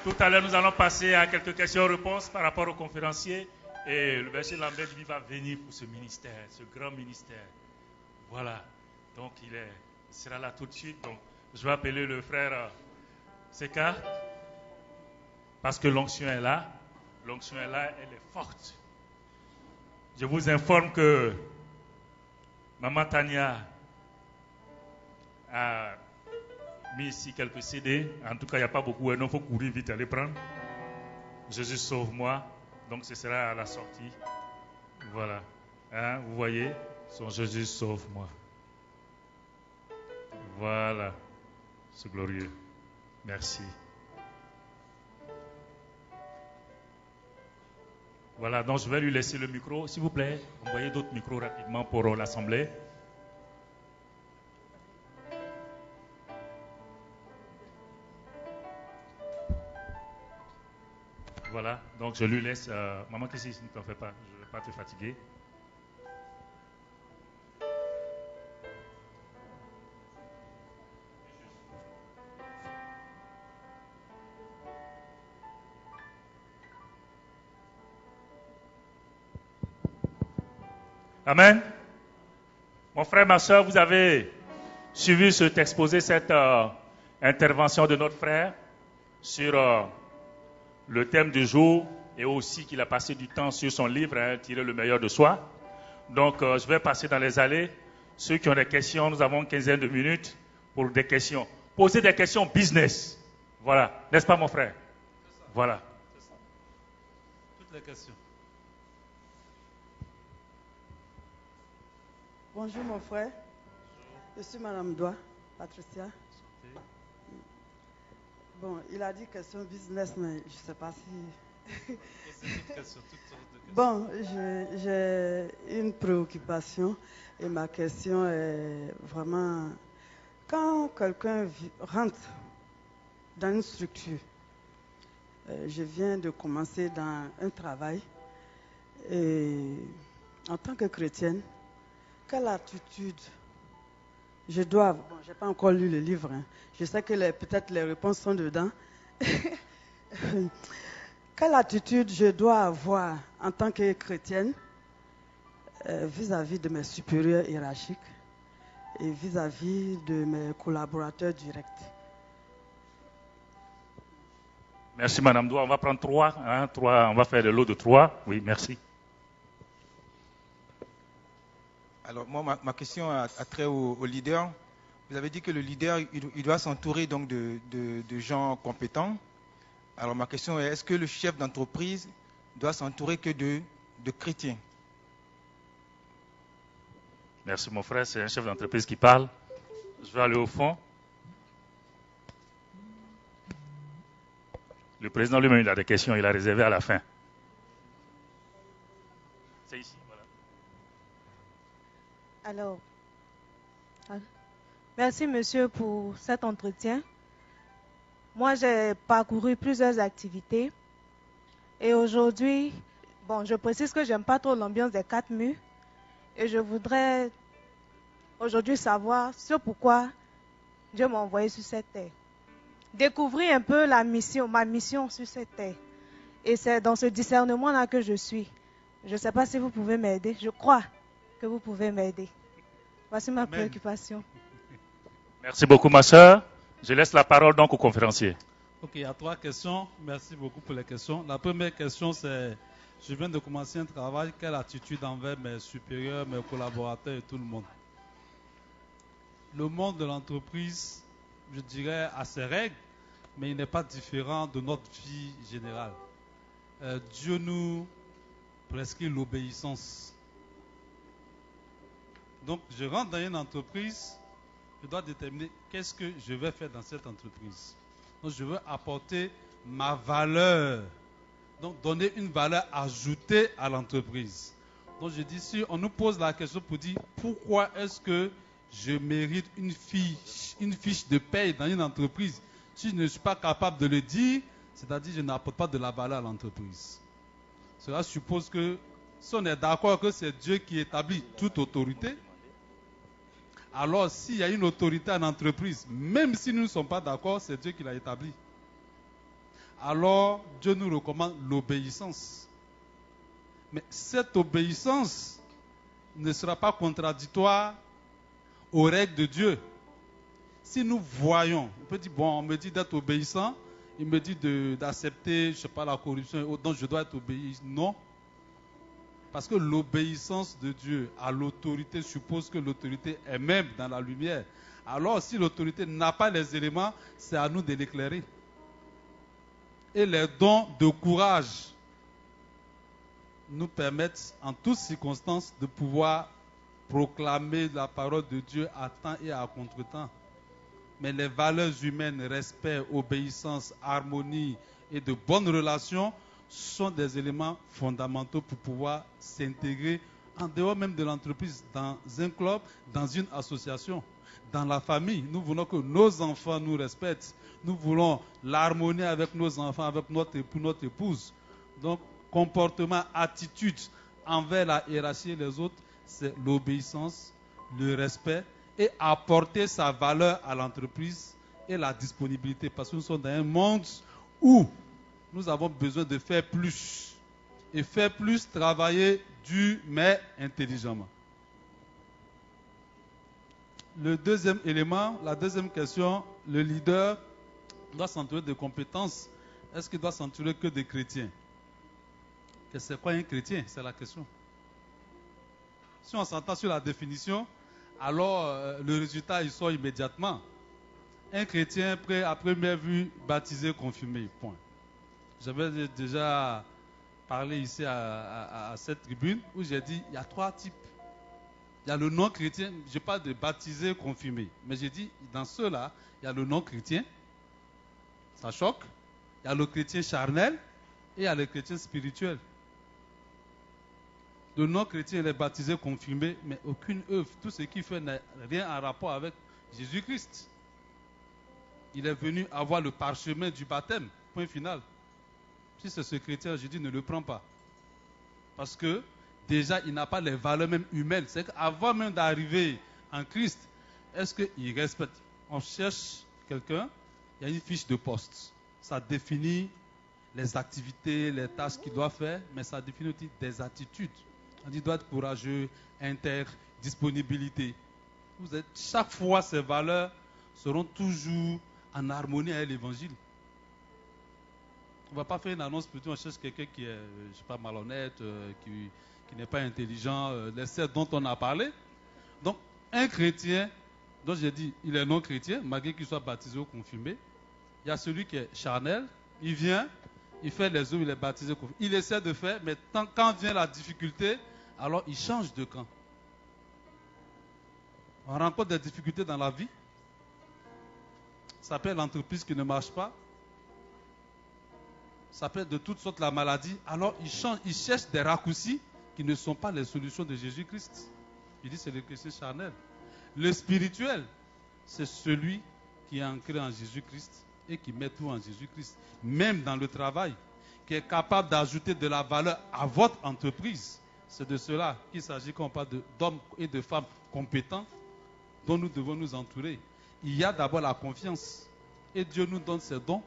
Tout à l'heure, nous allons passer à quelques questions-réponses par rapport au conférencier. Et le verset Lambert lui va venir pour ce ministère, ce grand ministère. Voilà. Donc, il sera là tout de suite. Donc, je vais appeler le frère Seka. Parce que l'onction est là. L'onction est là, elle est forte. Je vous informe que Maman Tania a mis ici quelques CD. En tout cas, il n'y a pas beaucoup. Il faut courir vite, aller prendre. Jésus sauve-moi. Donc, ce sera à la sortie. Voilà. Hein, vous voyez, son Jésus sauve-moi. Voilà. C'est glorieux. Merci. Voilà, donc je vais lui laisser le micro. S'il vous plaît, envoyez d'autres micros rapidement pour l'assemblée. Voilà, donc je lui laisse. Maman, qu'est-ce que ne t'en fais pas? Je ne vais pas te fatiguer. Amen. Mon frère, ma soeur, vous avez suivi cet exposé, cette intervention de notre frère sur le thème du jour et aussi qu'il a passé du temps sur son livre, Tirer le meilleur de soi. Donc, je vais passer dans les allées. Ceux qui ont des questions, nous avons une quinzaine de minutes pour des questions. Posez des questions business. Voilà. N'est-ce pas, mon frère? C'est ça. Voilà. C'est ça. Toutes les questions. Bonjour mon frère, je suis Madame Doua, Patricia. Bon, il a dit question business, mais je ne sais pas si... Toutes questions. Bon, j'ai une préoccupation et ma question est vraiment... Quand quelqu'un rentre dans une structure, je viens de commencer dans un travail et en tant que chrétienne, quelle attitude je dois... Bon, je n'ai pas encore lu le livre. Je sais que peut-être les réponses sont dedans. Quelle attitude je dois avoir en tant que chrétienne vis-à-vis de mes supérieurs hiérarchiques et vis-à-vis de mes collaborateurs directs? Merci, Madame Doua. On va prendre trois. On va faire le lot de 3. Oui, merci. Alors, moi, ma question a trait au leader. Vous avez dit que le leader, il doit s'entourer donc de gens compétents. Alors, ma question est, est-ce que le chef d'entreprise doit s'entourer que de chrétiens? Merci, mon frère. C'est un chef d'entreprise qui parle. Je vais aller au fond. Le président lui-même, il a des questions. Il a réservé à la fin. C'est ici, voilà. Alors, merci monsieur pour cet entretien. Moi, j'ai parcouru plusieurs activités et aujourd'hui, bon, je précise que j'aime pas trop l'ambiance des 4 murs et je voudrais aujourd'hui savoir ce pourquoi Dieu m'a envoyé sur cette terre. Découvrir un peu ma mission sur cette terre. Et c'est dans ce discernement-là que je suis. Je ne sais pas si vous pouvez m'aider. Je crois que vous pouvez m'aider. Voici ma préoccupation. Merci beaucoup, ma soeur. Je laisse la parole donc au conférencier. Ok, il y a 3 questions. Merci beaucoup pour les questions. La première question, c'est, je viens de commencer un travail, quelle attitude envers mes supérieurs, mes collaborateurs et tout le monde? Le monde de l'entreprise, je dirais, a ses règles, mais il n'est pas différent de notre vie générale. Dieu nous prescrit l'obéissance. Donc, je rentre dans une entreprise, je dois déterminer qu'est-ce que je vais faire dans cette entreprise. Donc, je veux apporter ma valeur. Donc, donner une valeur ajoutée à l'entreprise. Donc, je dis, si on nous pose la question pour dire pourquoi est-ce que je mérite une fiche de paye dans une entreprise, si je ne suis pas capable de le dire, c'est-à-dire que je n'apporte pas de la valeur à l'entreprise. Cela suppose que si on est d'accord que c'est Dieu qui établit toute autorité, alors s'il y a une autorité en entreprise, même si nous ne sommes pas d'accord, c'est Dieu qui l'a établie. Alors Dieu nous recommande l'obéissance. Mais cette obéissance ne sera pas contradictoire aux règles de Dieu. Si nous voyons, on peut dire, bon, on me dit d'être obéissant, il me dit d'accepter, je ne sais pas, la corruption, donc je dois être obéissant. Non. Parce que l'obéissance de Dieu à l'autorité suppose que l'autorité est même dans la lumière. Alors, si l'autorité n'a pas les éléments, c'est à nous de l'éclairer. Et les dons de courage nous permettent, en toutes circonstances, de pouvoir proclamer la parole de Dieu à temps et à contre-temps. Mais les valeurs humaines, respect, obéissance, harmonie et de bonnes relations sont des éléments fondamentaux pour pouvoir s'intégrer en dehors même de l'entreprise, dans un club, dans une association, dans la famille. Nous voulons que nos enfants nous respectent. Nous voulons l'harmonie avec nos enfants, avec notre époux, notre épouse. Donc, comportement, attitude envers la hiérarchie et les autres, c'est l'obéissance, le respect et apporter sa valeur à l'entreprise et la disponibilité. Parce que nous sommes dans un monde où nous avons besoin de faire plus. Et faire plus, travailler dur mais intelligemment. Le deuxième élément, la deuxième question, le leader doit s'entourer de compétences. Est-ce qu'il doit s'entourer que des chrétiens? C'est quoi un chrétien? C'est la question. Si on s'entend sur la définition, alors le résultat il sort immédiatement. Un chrétien prêt à première vue, baptisé, confirmé, point. J'avais déjà parlé ici à cette tribune où j'ai dit il y a trois types. Il y a le non-chrétien, je parle de baptisé, confirmé. Mais j'ai dit dans ceux-là, il y a le non-chrétien, ça choque. Il y a le chrétien charnel et il y a le chrétien spirituel. Le non-chrétien, il est baptisé, confirmé, mais aucune œuvre. Tout ce qu'il fait n'a rien en rapport avec Jésus-Christ. Il est venu avoir le parchemin du baptême, point final. Si c'est ce chrétien, je dis ne le prends pas. Parce que déjà, il n'a pas les valeurs même humaines. C'est qu'avant même d'arriver en Christ, est-ce qu'il respecte? On cherche quelqu'un, il y a une fiche de poste. Ça définit les activités, les tâches qu'il doit faire, mais ça définit aussi des attitudes. On dit doit être courageux, intègre, disponibilité. Chaque fois, ces valeurs seront toujours en harmonie avec l'évangile. On ne va pas faire une annonce plutôt, on cherche quelqu'un qui est, je ne sais pas, malhonnête, qui n'est pas intelligent, les sept dont on a parlé. Donc, un chrétien, dont j'ai dit, il est non chrétien, malgré qu'il soit baptisé ou confirmé. Il y a celui qui est charnel, il vient, il fait les œuvres, il est baptisé, confirmé. Il essaie de faire, mais quand vient la difficulté, alors il change de camp. On rencontre des difficultés dans la vie. Ça peut être l'entreprise qui ne marche pas. Ça peut être de toutes sortes la maladie. Alors il change, il cherche des raccourcis qui ne sont pas les solutions de Jésus-Christ. Il dit c'est le chrétien charnel. Le spirituel, c'est celui qui est ancré en Jésus-Christ et qui met tout en Jésus-Christ. Même dans le travail, qui est capable d'ajouter de la valeur à votre entreprise. C'est de cela qu'il s'agit quand on parle d'hommes et de femmes compétents dont nous devons nous entourer. Il y a d'abord la confiance. Et Dieu nous donne ses dons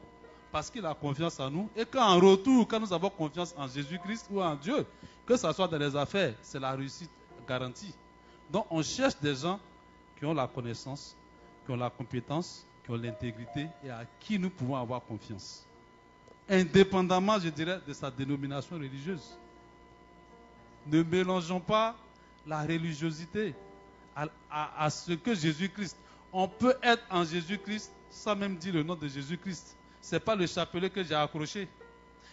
parce qu'il a confiance en nous. Et qu'en retour, quand nous avons confiance en Jésus-Christ ou en Dieu, que ce soit dans les affaires, c'est la réussite garantie. Donc on cherche des gens qui ont la connaissance, qui ont la compétence, qui ont l'intégrité et à qui nous pouvons avoir confiance. Indépendamment, je dirais, de sa dénomination religieuse. Ne mélangeons pas la religiosité à ce que Jésus-Christ. On peut être en Jésus-Christ sans même dire le nom de Jésus-Christ. Ce n'est pas le chapelet que j'ai accroché,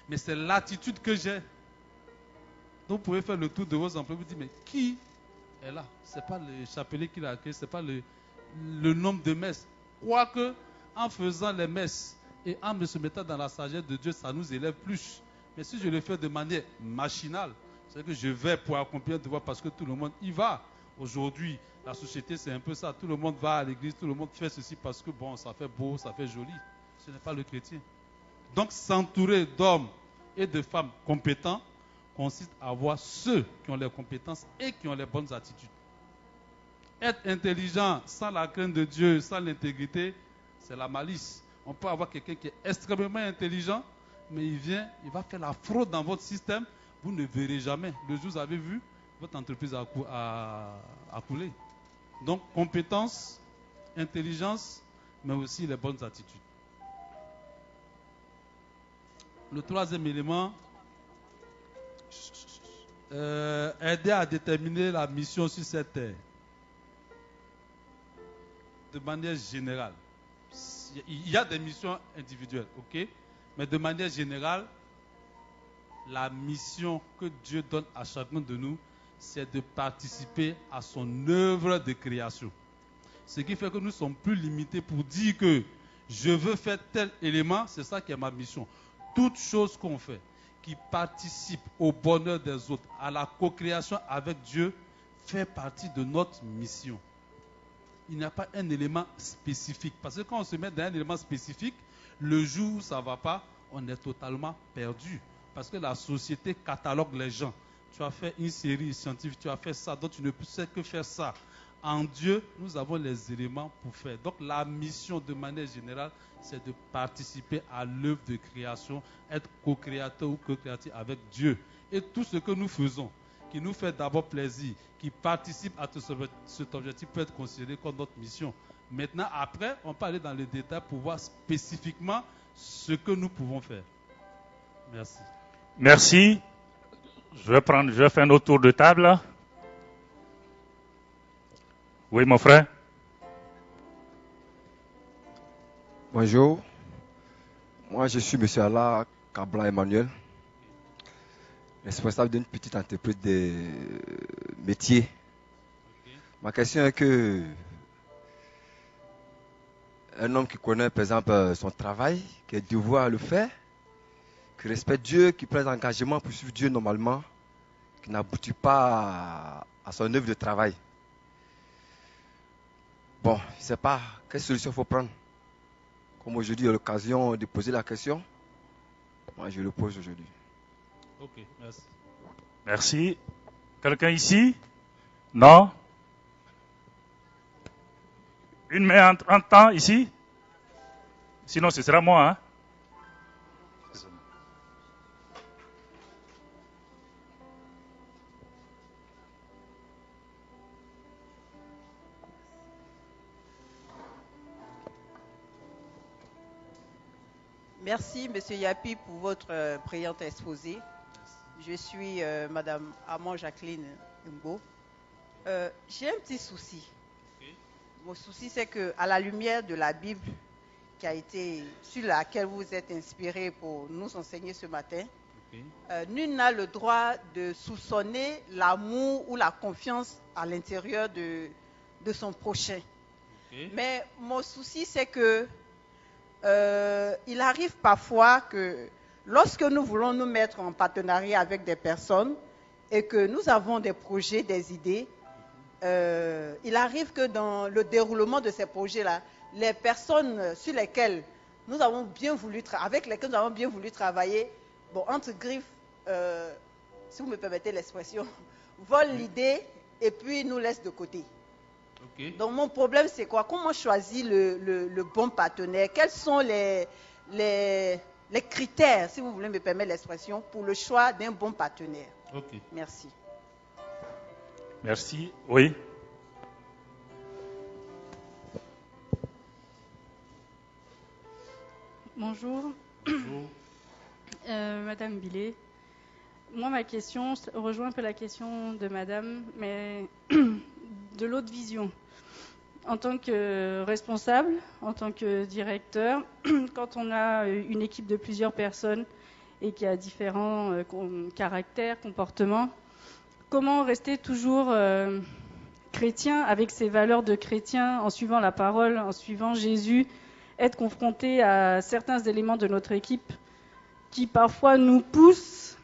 mais c'est l'attitude que j'ai. Donc vous pouvez faire le tour de vos emplois, vous dites, mais qui est là? Ce n'est pas le chapelet qu'il a accroché, ce n'est pas le nombre de messes. Quoique, en faisant les messes et en se mettant dans la sagesse de Dieu, ça nous élève plus. Mais si je le fais de manière machinale, c'est que je vais pour accomplir un devoir parce que tout le monde y va. Aujourd'hui, la société, c'est un peu ça. Tout le monde va à l'église, tout le monde fait ceci parce que, bon, ça fait beau, ça fait joli. Ce n'est pas le chrétien. Donc, s'entourer d'hommes et de femmes compétents consiste à avoir ceux qui ont les compétences et qui ont les bonnes attitudes. Être intelligent sans la crainte de Dieu, sans l'intégrité, c'est la malice. On peut avoir quelqu'un qui est extrêmement intelligent, mais il va faire la fraude dans votre système. Vous ne verrez jamais. Le jour où vous avez vu, votre entreprise a coulé. Donc, compétence, intelligence, mais aussi les bonnes attitudes. Le troisième élément, aider à déterminer la mission sur cette terre. De manière générale. Il y a des missions individuelles, ok? Mais de manière générale, la mission que Dieu donne à chacun de nous, c'est de participer à son œuvre de création. Ce qui fait que nous sommes plus limités pour dire que je veux faire tel élément, c'est ça qui est ma mission. Toute chose qu'on fait qui participe au bonheur des autres, à la co-création avec Dieu, fait partie de notre mission. Il n'y a pas un élément spécifique. Parce que quand on se met dans un élément spécifique, le jour où ça ne va pas, on est totalement perdu. Parce que la société catalogue les gens. Tu as fait une série scientifique, tu as fait ça, donc tu ne sais que faire ça. En Dieu, nous avons les éléments pour faire. Donc la mission de manière générale, c'est de participer à l'œuvre de création, être co-créateur ou co-créatif avec Dieu. Et tout ce que nous faisons, qui nous fait d'abord plaisir, qui participe à cet objectif, peut être considéré comme notre mission. Maintenant, après, on peut aller dans les détails pour voir spécifiquement ce que nous pouvons faire. Merci. Merci. Je vais faire un autre tour de table. Oui, mon frère. Bonjour. Moi, je suis M. Allah Kabla Emmanuel, responsable d'une petite entreprise de métiers. Ma question est que un homme qui connaît, par exemple, son travail, qui est devoir le faire, qui respecte Dieu, qui prend des engagements pour suivre Dieu normalement, qui n'aboutit pas à son œuvre de travail. Bon, je ne sais pas quelle solution il faut prendre. Comme aujourd'hui, il y a l'occasion de poser la question, moi je le pose aujourd'hui. Ok, merci. Merci. Quelqu'un ici? Non? Une main en temps ici? Sinon, ce sera moi. Hein? Merci, M. Yapi, pour votre brillant exposé. Je suis Mme Amon Jacqueline Ngo. J'ai un petit souci. Mon souci, c'est qu'à la lumière de la Bible, sur laquelle vous êtes inspiré pour nous enseigner ce matin, nul n'a le droit de soupçonner l'amour ou la confiance à l'intérieur de son prochain. Mais mon souci, c'est que il arrive parfois que lorsque nous voulons nous mettre en partenariat avec des personnes et que nous avons des projets, des idées, il arrive que dans le déroulement de ces projets-là, les personnes sur lesquelles nous avons bien voulu avec lesquelles nous avons bien voulu travailler, bon, entre griffes, si vous me permettez l'expression, volent l'idée et puis nous laissent de côté. Okay. Donc mon problème c'est quoi? Comment choisir le bon partenaire? Quels sont les critères, si vous voulez me permettre l'expression, pour le choix d'un bon partenaire? Okay. Merci. Merci. Oui. Bonjour. Bonjour. Madame Billet. Moi, ma question rejoint un peu la question de Madame, mais de l'autre vision. En tant que responsable, en tant que directeur, quand on a une équipe de plusieurs personnes et qui a différents caractères, comportements, comment rester toujours chrétien avec ses valeurs de chrétien, en suivant la parole, en suivant Jésus, être confronté à certains éléments de notre équipe qui parfois nous poussent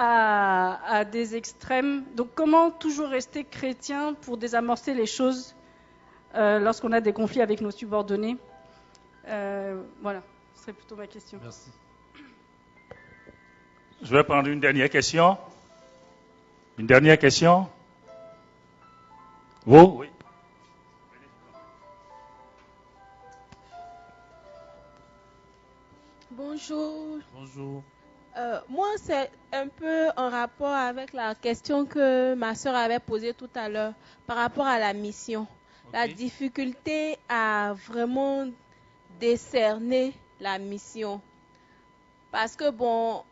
à des extrêmes. Donc comment toujours rester chrétien pour désamorcer les choses lorsqu'on a des conflits avec nos subordonnés? Voilà, ce serait plutôt ma question. Merci. Je vais prendre une dernière question. Une dernière question. Vous? Oui. Bonjour. Bonjour. Moi, c'est un peu en rapport avec la question que ma soeur avait posée tout à l'heure par rapport à la mission. Ok. La difficulté à vraiment décerner la mission. Parce que, bon,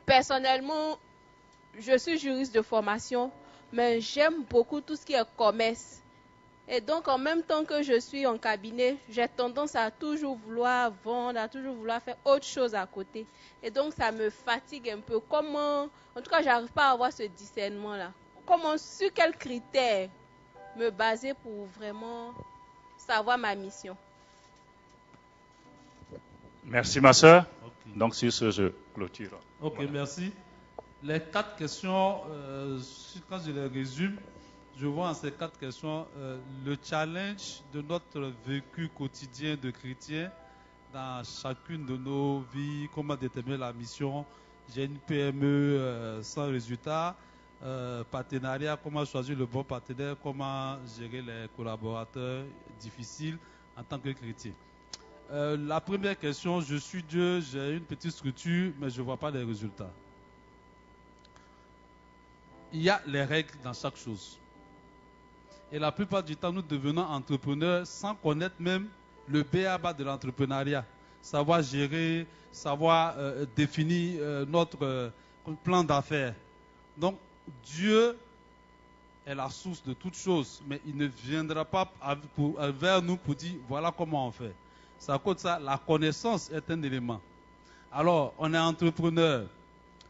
personnellement, je suis juriste de formation, mais j'aime beaucoup tout ce qui est commerce. Et donc, en même temps que je suis en cabinet, j'ai tendance à toujours vouloir vendre, à toujours vouloir faire autre chose à côté. Et donc, ça me fatigue un peu. Comment, en tout cas, j'arrive pas à avoir ce discernement-là. Comment, sur quels critères me baser pour vraiment savoir ma mission? Merci, ma soeur. Ok. Donc, sur ce, je clôture. Ok, Voilà. merci. Les 4 questions, quand je les résume, je vois en ces 4 questions le challenge de notre vécu quotidien de chrétien dans chacune de nos vies, comment déterminer la mission. J'ai une PME sans résultat, partenariat, comment choisir le bon partenaire, comment gérer les collaborateurs difficiles en tant que chrétien. La première question, je suis Dieu, j'ai une petite structure, mais je ne vois pas les résultats. Il y a les règles dans chaque chose. Et la plupart du temps, nous devenons entrepreneurs sans connaître même le b.a.-ba de l'entrepreneuriat. Savoir gérer, savoir définir notre plan d'affaires. Donc, Dieu est la source de toutes choses, mais il ne viendra pas vers nous pour dire voilà comment on fait. C'est à cause de ça, la connaissance est un élément. Alors, on est entrepreneur.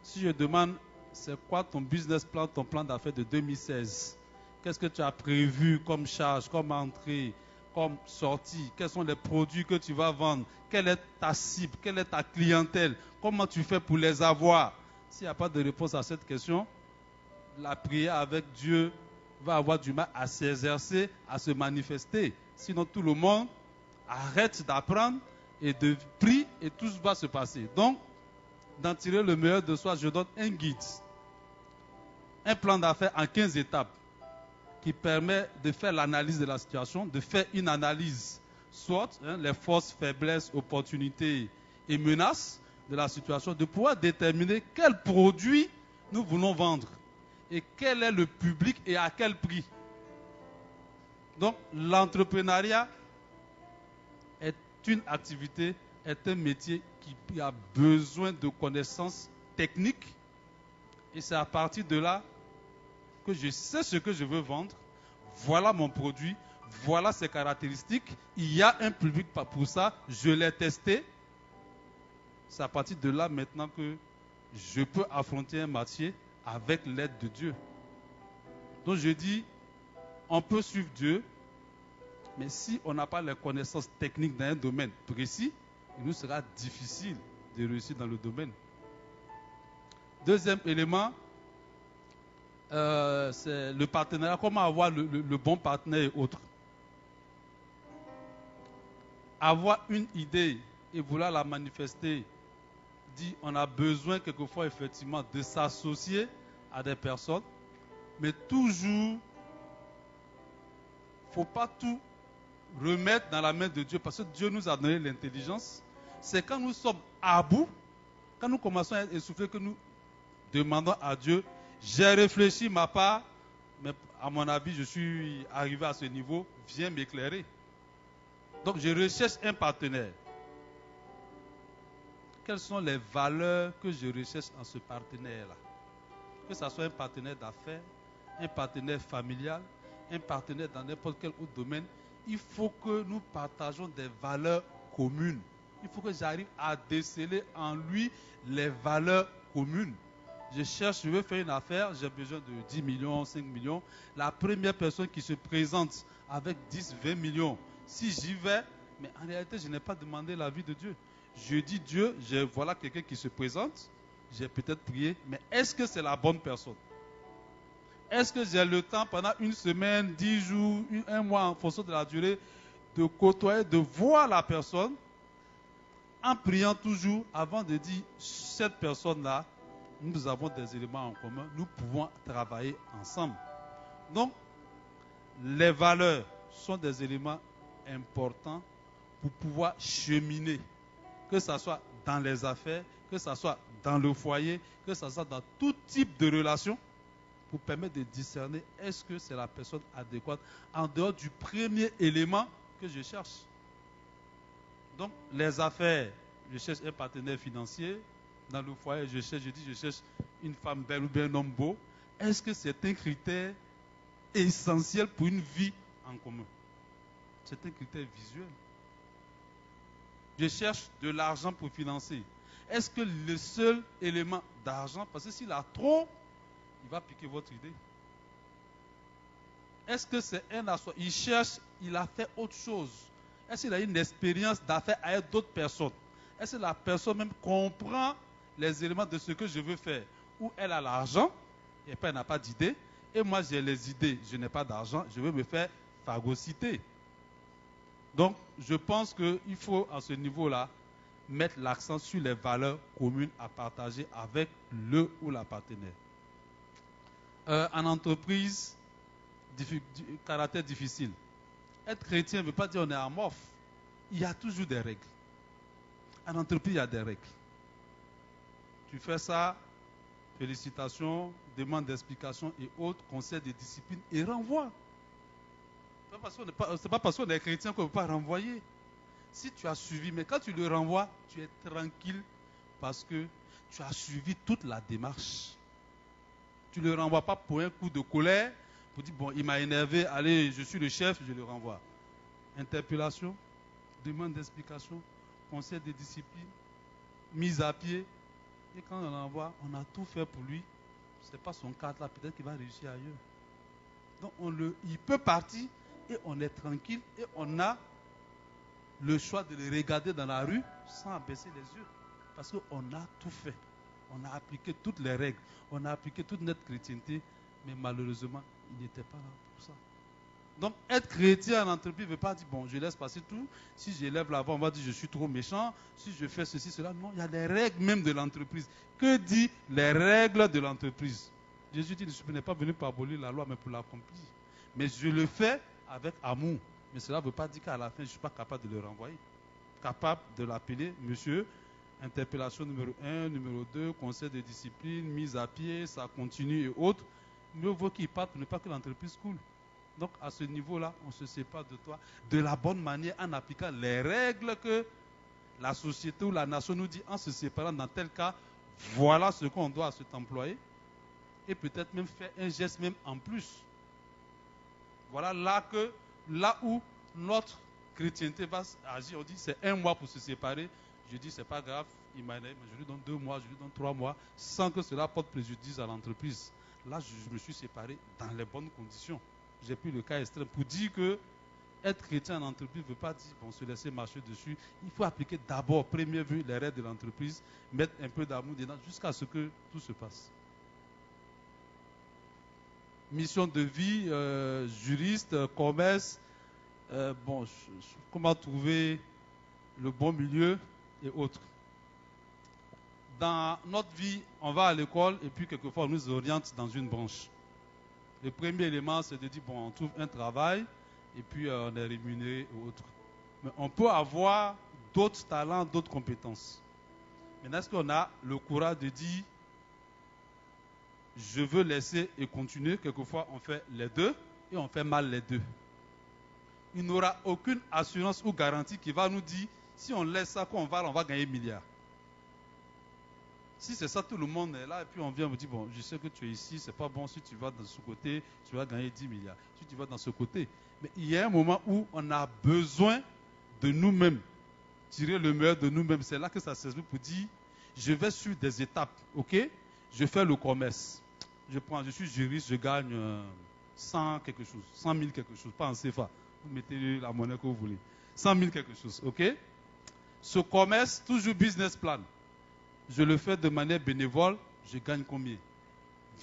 Si je demande, c'est quoi ton business plan, ton plan d'affaires de 2016? Qu'est-ce que tu as prévu comme charge, comme entrée, comme sortie? Quels sont les produits que tu vas vendre? Quelle est ta cible? Quelle est ta clientèle? Comment tu fais pour les avoir? S'il n'y a pas de réponse à cette question, la prière avec Dieu va avoir du mal à s'exercer, à se manifester. Sinon, tout le monde arrête d'apprendre et de prier et tout va se passer. Donc, d'en tirer le meilleur de soi, je donne un guide. Un plan d'affaires en 15 étapes qui permet de faire l'analyse de la situation, de faire une analyse, soit les forces, faiblesses, opportunités et menaces de la situation, de pouvoir déterminer quel produit nous voulons vendre et quel est le public et à quel prix. Donc, l'entrepreneuriat est une activité, est un métier qui a besoin de connaissances techniques et c'est à partir de là que je sais ce que je veux vendre, voilà mon produit, voilà ses caractéristiques, il y a un public pour ça, je l'ai testé. C'est à partir de là maintenant que je peux affronter un marché avec l'aide de Dieu. Donc je dis, on peut suivre Dieu, mais si on n'a pas les connaissances techniques dans un domaine précis, il nous sera difficile de réussir dans le domaine. Deuxième élément, c'est le partenariat. Comment avoir le bon partenaire et autres. Avoir une idée et vouloir la manifester, dit on a besoin quelquefois effectivement de s'associer à des personnes, mais toujours, il ne faut pas tout remettre dans la main de Dieu parce que Dieu nous a donné l'intelligence. C'est quand nous sommes à bout, quand nous commençons à être essoufflés, que nous demandons à Dieu. J'ai réfléchi ma part, mais à mon avis, je suis arrivé à ce niveau. Viens m'éclairer. Donc, je recherche un partenaire. Quelles sont les valeurs que je recherche en ce partenaire-là? Que ce soit un partenaire d'affaires, un partenaire familial, un partenaire dans n'importe quel autre domaine, il faut que nous partageons des valeurs communes. Il faut que j'arrive à déceler en lui les valeurs communes. Je veux faire une affaire, j'ai besoin de 10 millions, 5 millions. La première personne qui se présente avec 10, 20 millions, si j'y vais, mais en réalité, je n'ai pas demandé l'avis de Dieu. Je dis Dieu, voilà quelqu'un qui se présente, j'ai peut-être prié, mais est-ce que c'est la bonne personne? Est-ce que j'ai le temps pendant une semaine, 10 jours, un mois en fonction de la durée, de côtoyer, de voir la personne, en priant toujours avant de dire cette personne-là, nous avons des éléments en commun, nous pouvons travailler ensemble. Donc, les valeurs sont des éléments importants pour pouvoir cheminer, que ce soit dans les affaires, que ce soit dans le foyer, que ce soit dans tout type de relation, pour permettre de discerner est-ce que c'est la personne adéquate en dehors du premier élément que je cherche. Donc, les affaires, je cherche un partenaire financier. Dans le foyer, je cherche une femme belle ou bien un homme beau. Est-ce que c'est un critère essentiel pour une vie en commun? C'est un critère visuel. Je cherche de l'argent pour financer. Est-ce que le seul élément d'argent, parce que s'il a trop, il va piquer votre idée. Est-ce que c'est un associé? Il cherche, il a fait autre chose. Est-ce qu'il a une expérience d'affaires avec d'autres personnes? Est-ce que la personne même comprend les éléments de ce que je veux faire? Ou elle a l'argent, et puis elle n'a pas d'idée, et moi j'ai les idées, je n'ai pas d'argent, je veux me faire phagocyter. Donc, je pense qu'il faut, à ce niveau-là, mettre l'accent sur les valeurs communes à partager avec le ou la partenaire. En entreprise, caractère difficile. Être chrétien ne veut pas dire on est amorphe. Il y a toujours des règles. En entreprise, il y a des règles. Tu fais ça, félicitations, demande d'explication et autres, conseil de discipline et renvoi. Ce n'est pas parce qu'on est chrétien qu'on ne peut pas renvoyer. Si tu as suivi, mais quand tu le renvoies, tu es tranquille parce que tu as suivi toute la démarche. Tu ne le renvoies pas pour un coup de colère, pour dire, bon, il m'a énervé, allez, je suis le chef, je le renvoie. Interpellation, demande d'explication, conseil de discipline, mise à pied. Et quand on l'envoie, on a tout fait pour lui. Ce n'est pas son cadre là, peut-être qu'il va réussir ailleurs. Donc il peut partir et on est tranquille et on a le choix de le regarder dans la rue sans abaisser les yeux. Parce qu'on a tout fait. On a appliqué toutes les règles. On a appliqué toute notre chrétienté. Mais malheureusement, il n'était pas là pour ça. Donc, être chrétien en entreprise ne veut pas dire, bon, je laisse passer tout. Si j'élève la voix, on va dire, je suis trop méchant. Si je fais ceci, cela. Non, il y a les règles même de l'entreprise. Que dit les règles de l'entreprise? Jésus dit, je n'ai pas venu pour abolir la loi, mais pour l'accomplir. Mais je le fais avec amour. Mais cela ne veut pas dire qu'à la fin, je ne suis pas capable de le renvoyer. Capable de l'appeler, monsieur, interpellation numéro 1, numéro 2, conseil de discipline, mise à pied, ça continue et autres. Mieux vaut qu'il parte pour ne pas que l'entreprise coule. Donc, à ce niveau-là, on se sépare de toi de la bonne manière en appliquant les règles que la société ou la nation nous dit en se séparant dans tel cas. Voilà ce qu'on doit à cet employé. Et peut-être même faire un geste même en plus. Voilà là où notre chrétienté va agir. On dit c'est 1 mois pour se séparer. Je dis c'est pas grave, il m'a aidé, mais je lui donne 2 mois, je lui donne 3 mois, sans que cela porte préjudice à l'entreprise. Là, je me suis séparé dans les bonnes conditions. J'ai pris le cas extrême pour dire que être chrétien en entreprise ne veut pas dire bon, se laisser marcher dessus. Il faut appliquer d'abord, première vue, les règles de l'entreprise, mettre un peu d'amour dedans jusqu'à ce que tout se passe. Mission de vie, juriste, commerce, comment trouver le bon milieu et autres. Dans notre vie, on va à l'école et puis quelquefois on nous oriente dans une branche. Le premier élément, c'est de dire, bon, on trouve un travail et puis on est rémunéré et autres. Mais on peut avoir d'autres talents, d'autres compétences. Maintenant, est-ce qu'on a le courage de dire, je veux laisser et continuer? Quelquefois, on fait les deux et on fait mal les deux. Il n'y aura aucune assurance ou garantie qui va nous dire, si on laisse ça, on va gagner milliards. Si c'est ça, tout le monde est là et puis on vient me dire, bon, je sais que tu es ici, c'est pas bon, si tu vas dans ce côté, tu vas gagner 10 milliards. Si tu vas dans ce côté. Mais il y a un moment où on a besoin de nous-mêmes, tirer le meilleur de nous-mêmes. C'est là que ça sert pour dire, je vais suivre des étapes, ok? Je fais le commerce. Je suis juriste, je gagne 100 quelque chose, 100 000 quelque chose, pas en CFA. Vous mettez la monnaie que vous voulez. 100 000 quelque chose, ok? Ce commerce, toujours business plan. Je le fais de manière bénévole, je gagne combien?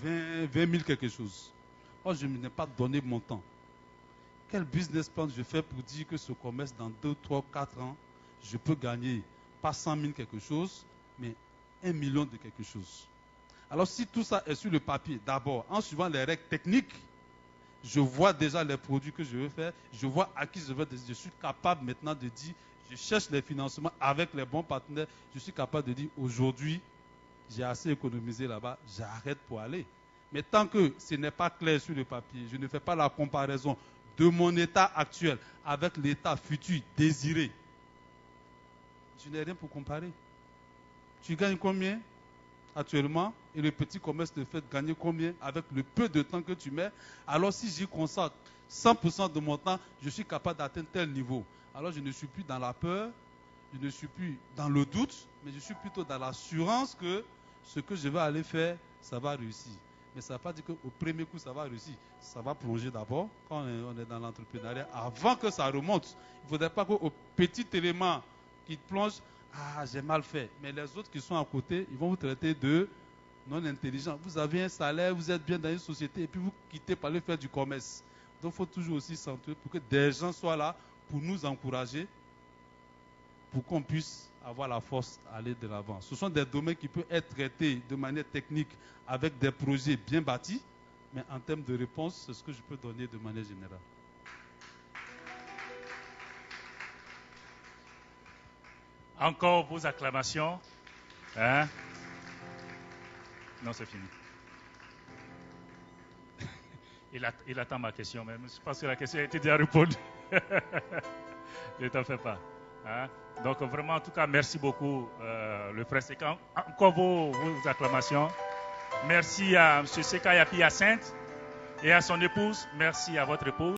20 000 quelque chose. Moi, je ne n'ai pas donné mon temps. Quel business plan je fais pour dire que ce commerce, dans 2, 3, 4 ans, je peux gagner, pas 100 000 quelque chose, mais 1 million de quelque chose. Alors si tout ça est sur le papier, d'abord, en suivant les règles techniques, je vois déjà les produits que je veux faire, je vois à qui je veux, je suis capable maintenant de dire, je cherche les financements avec les bons partenaires, je suis capable de dire, aujourd'hui, j'ai assez économisé là-bas, j'arrête pour aller. Mais tant que ce n'est pas clair sur le papier, je ne fais pas la comparaison de mon état actuel avec l'état futur désiré, je n'ai rien pour comparer. Tu gagnes combien actuellement et le petit commerce te fait gagner combien avec le peu de temps que tu mets? Alors si j'y consacre 100% de mon temps, je suis capable d'atteindre tel niveau. Alors je ne suis plus dans la peur, je ne suis plus dans le doute, mais je suis plutôt dans l'assurance que ce que je vais aller faire, ça va réussir. Mais ça ne veut pas dire qu'au premier coup, ça va réussir. Ça va plonger d'abord, quand on est dans l'entrepreneuriat, avant que ça remonte. Il ne faudrait pas qu'au petit élément qui te plonge, ah, j'ai mal fait. Mais les autres qui sont à côté, ils vont vous traiter de non intelligent. Vous avez un salaire, vous êtes bien dans une société, et puis vous quittez pour aller faire du commerce. Donc il faut toujours aussi s'entourer pour que des gens soient là pour nous encourager, pour qu'on puisse avoir la force d'aller de l'avant. Ce sont des domaines qui peuvent être traités de manière technique avec des projets bien bâtis, mais en termes de réponse, c'est ce que je peux donner de manière générale. Encore vos acclamations. Hein? Non, c'est fini. Il attend ma question même. Je pense que la question a été déjà répondue. Ne t'en fais pas. Hein? Donc vraiment, en tout cas, merci beaucoup, le frère Séka. Encore vos acclamations. Merci à M. Séka Yapi Hyacinthe et à son épouse. Merci à votre épouse.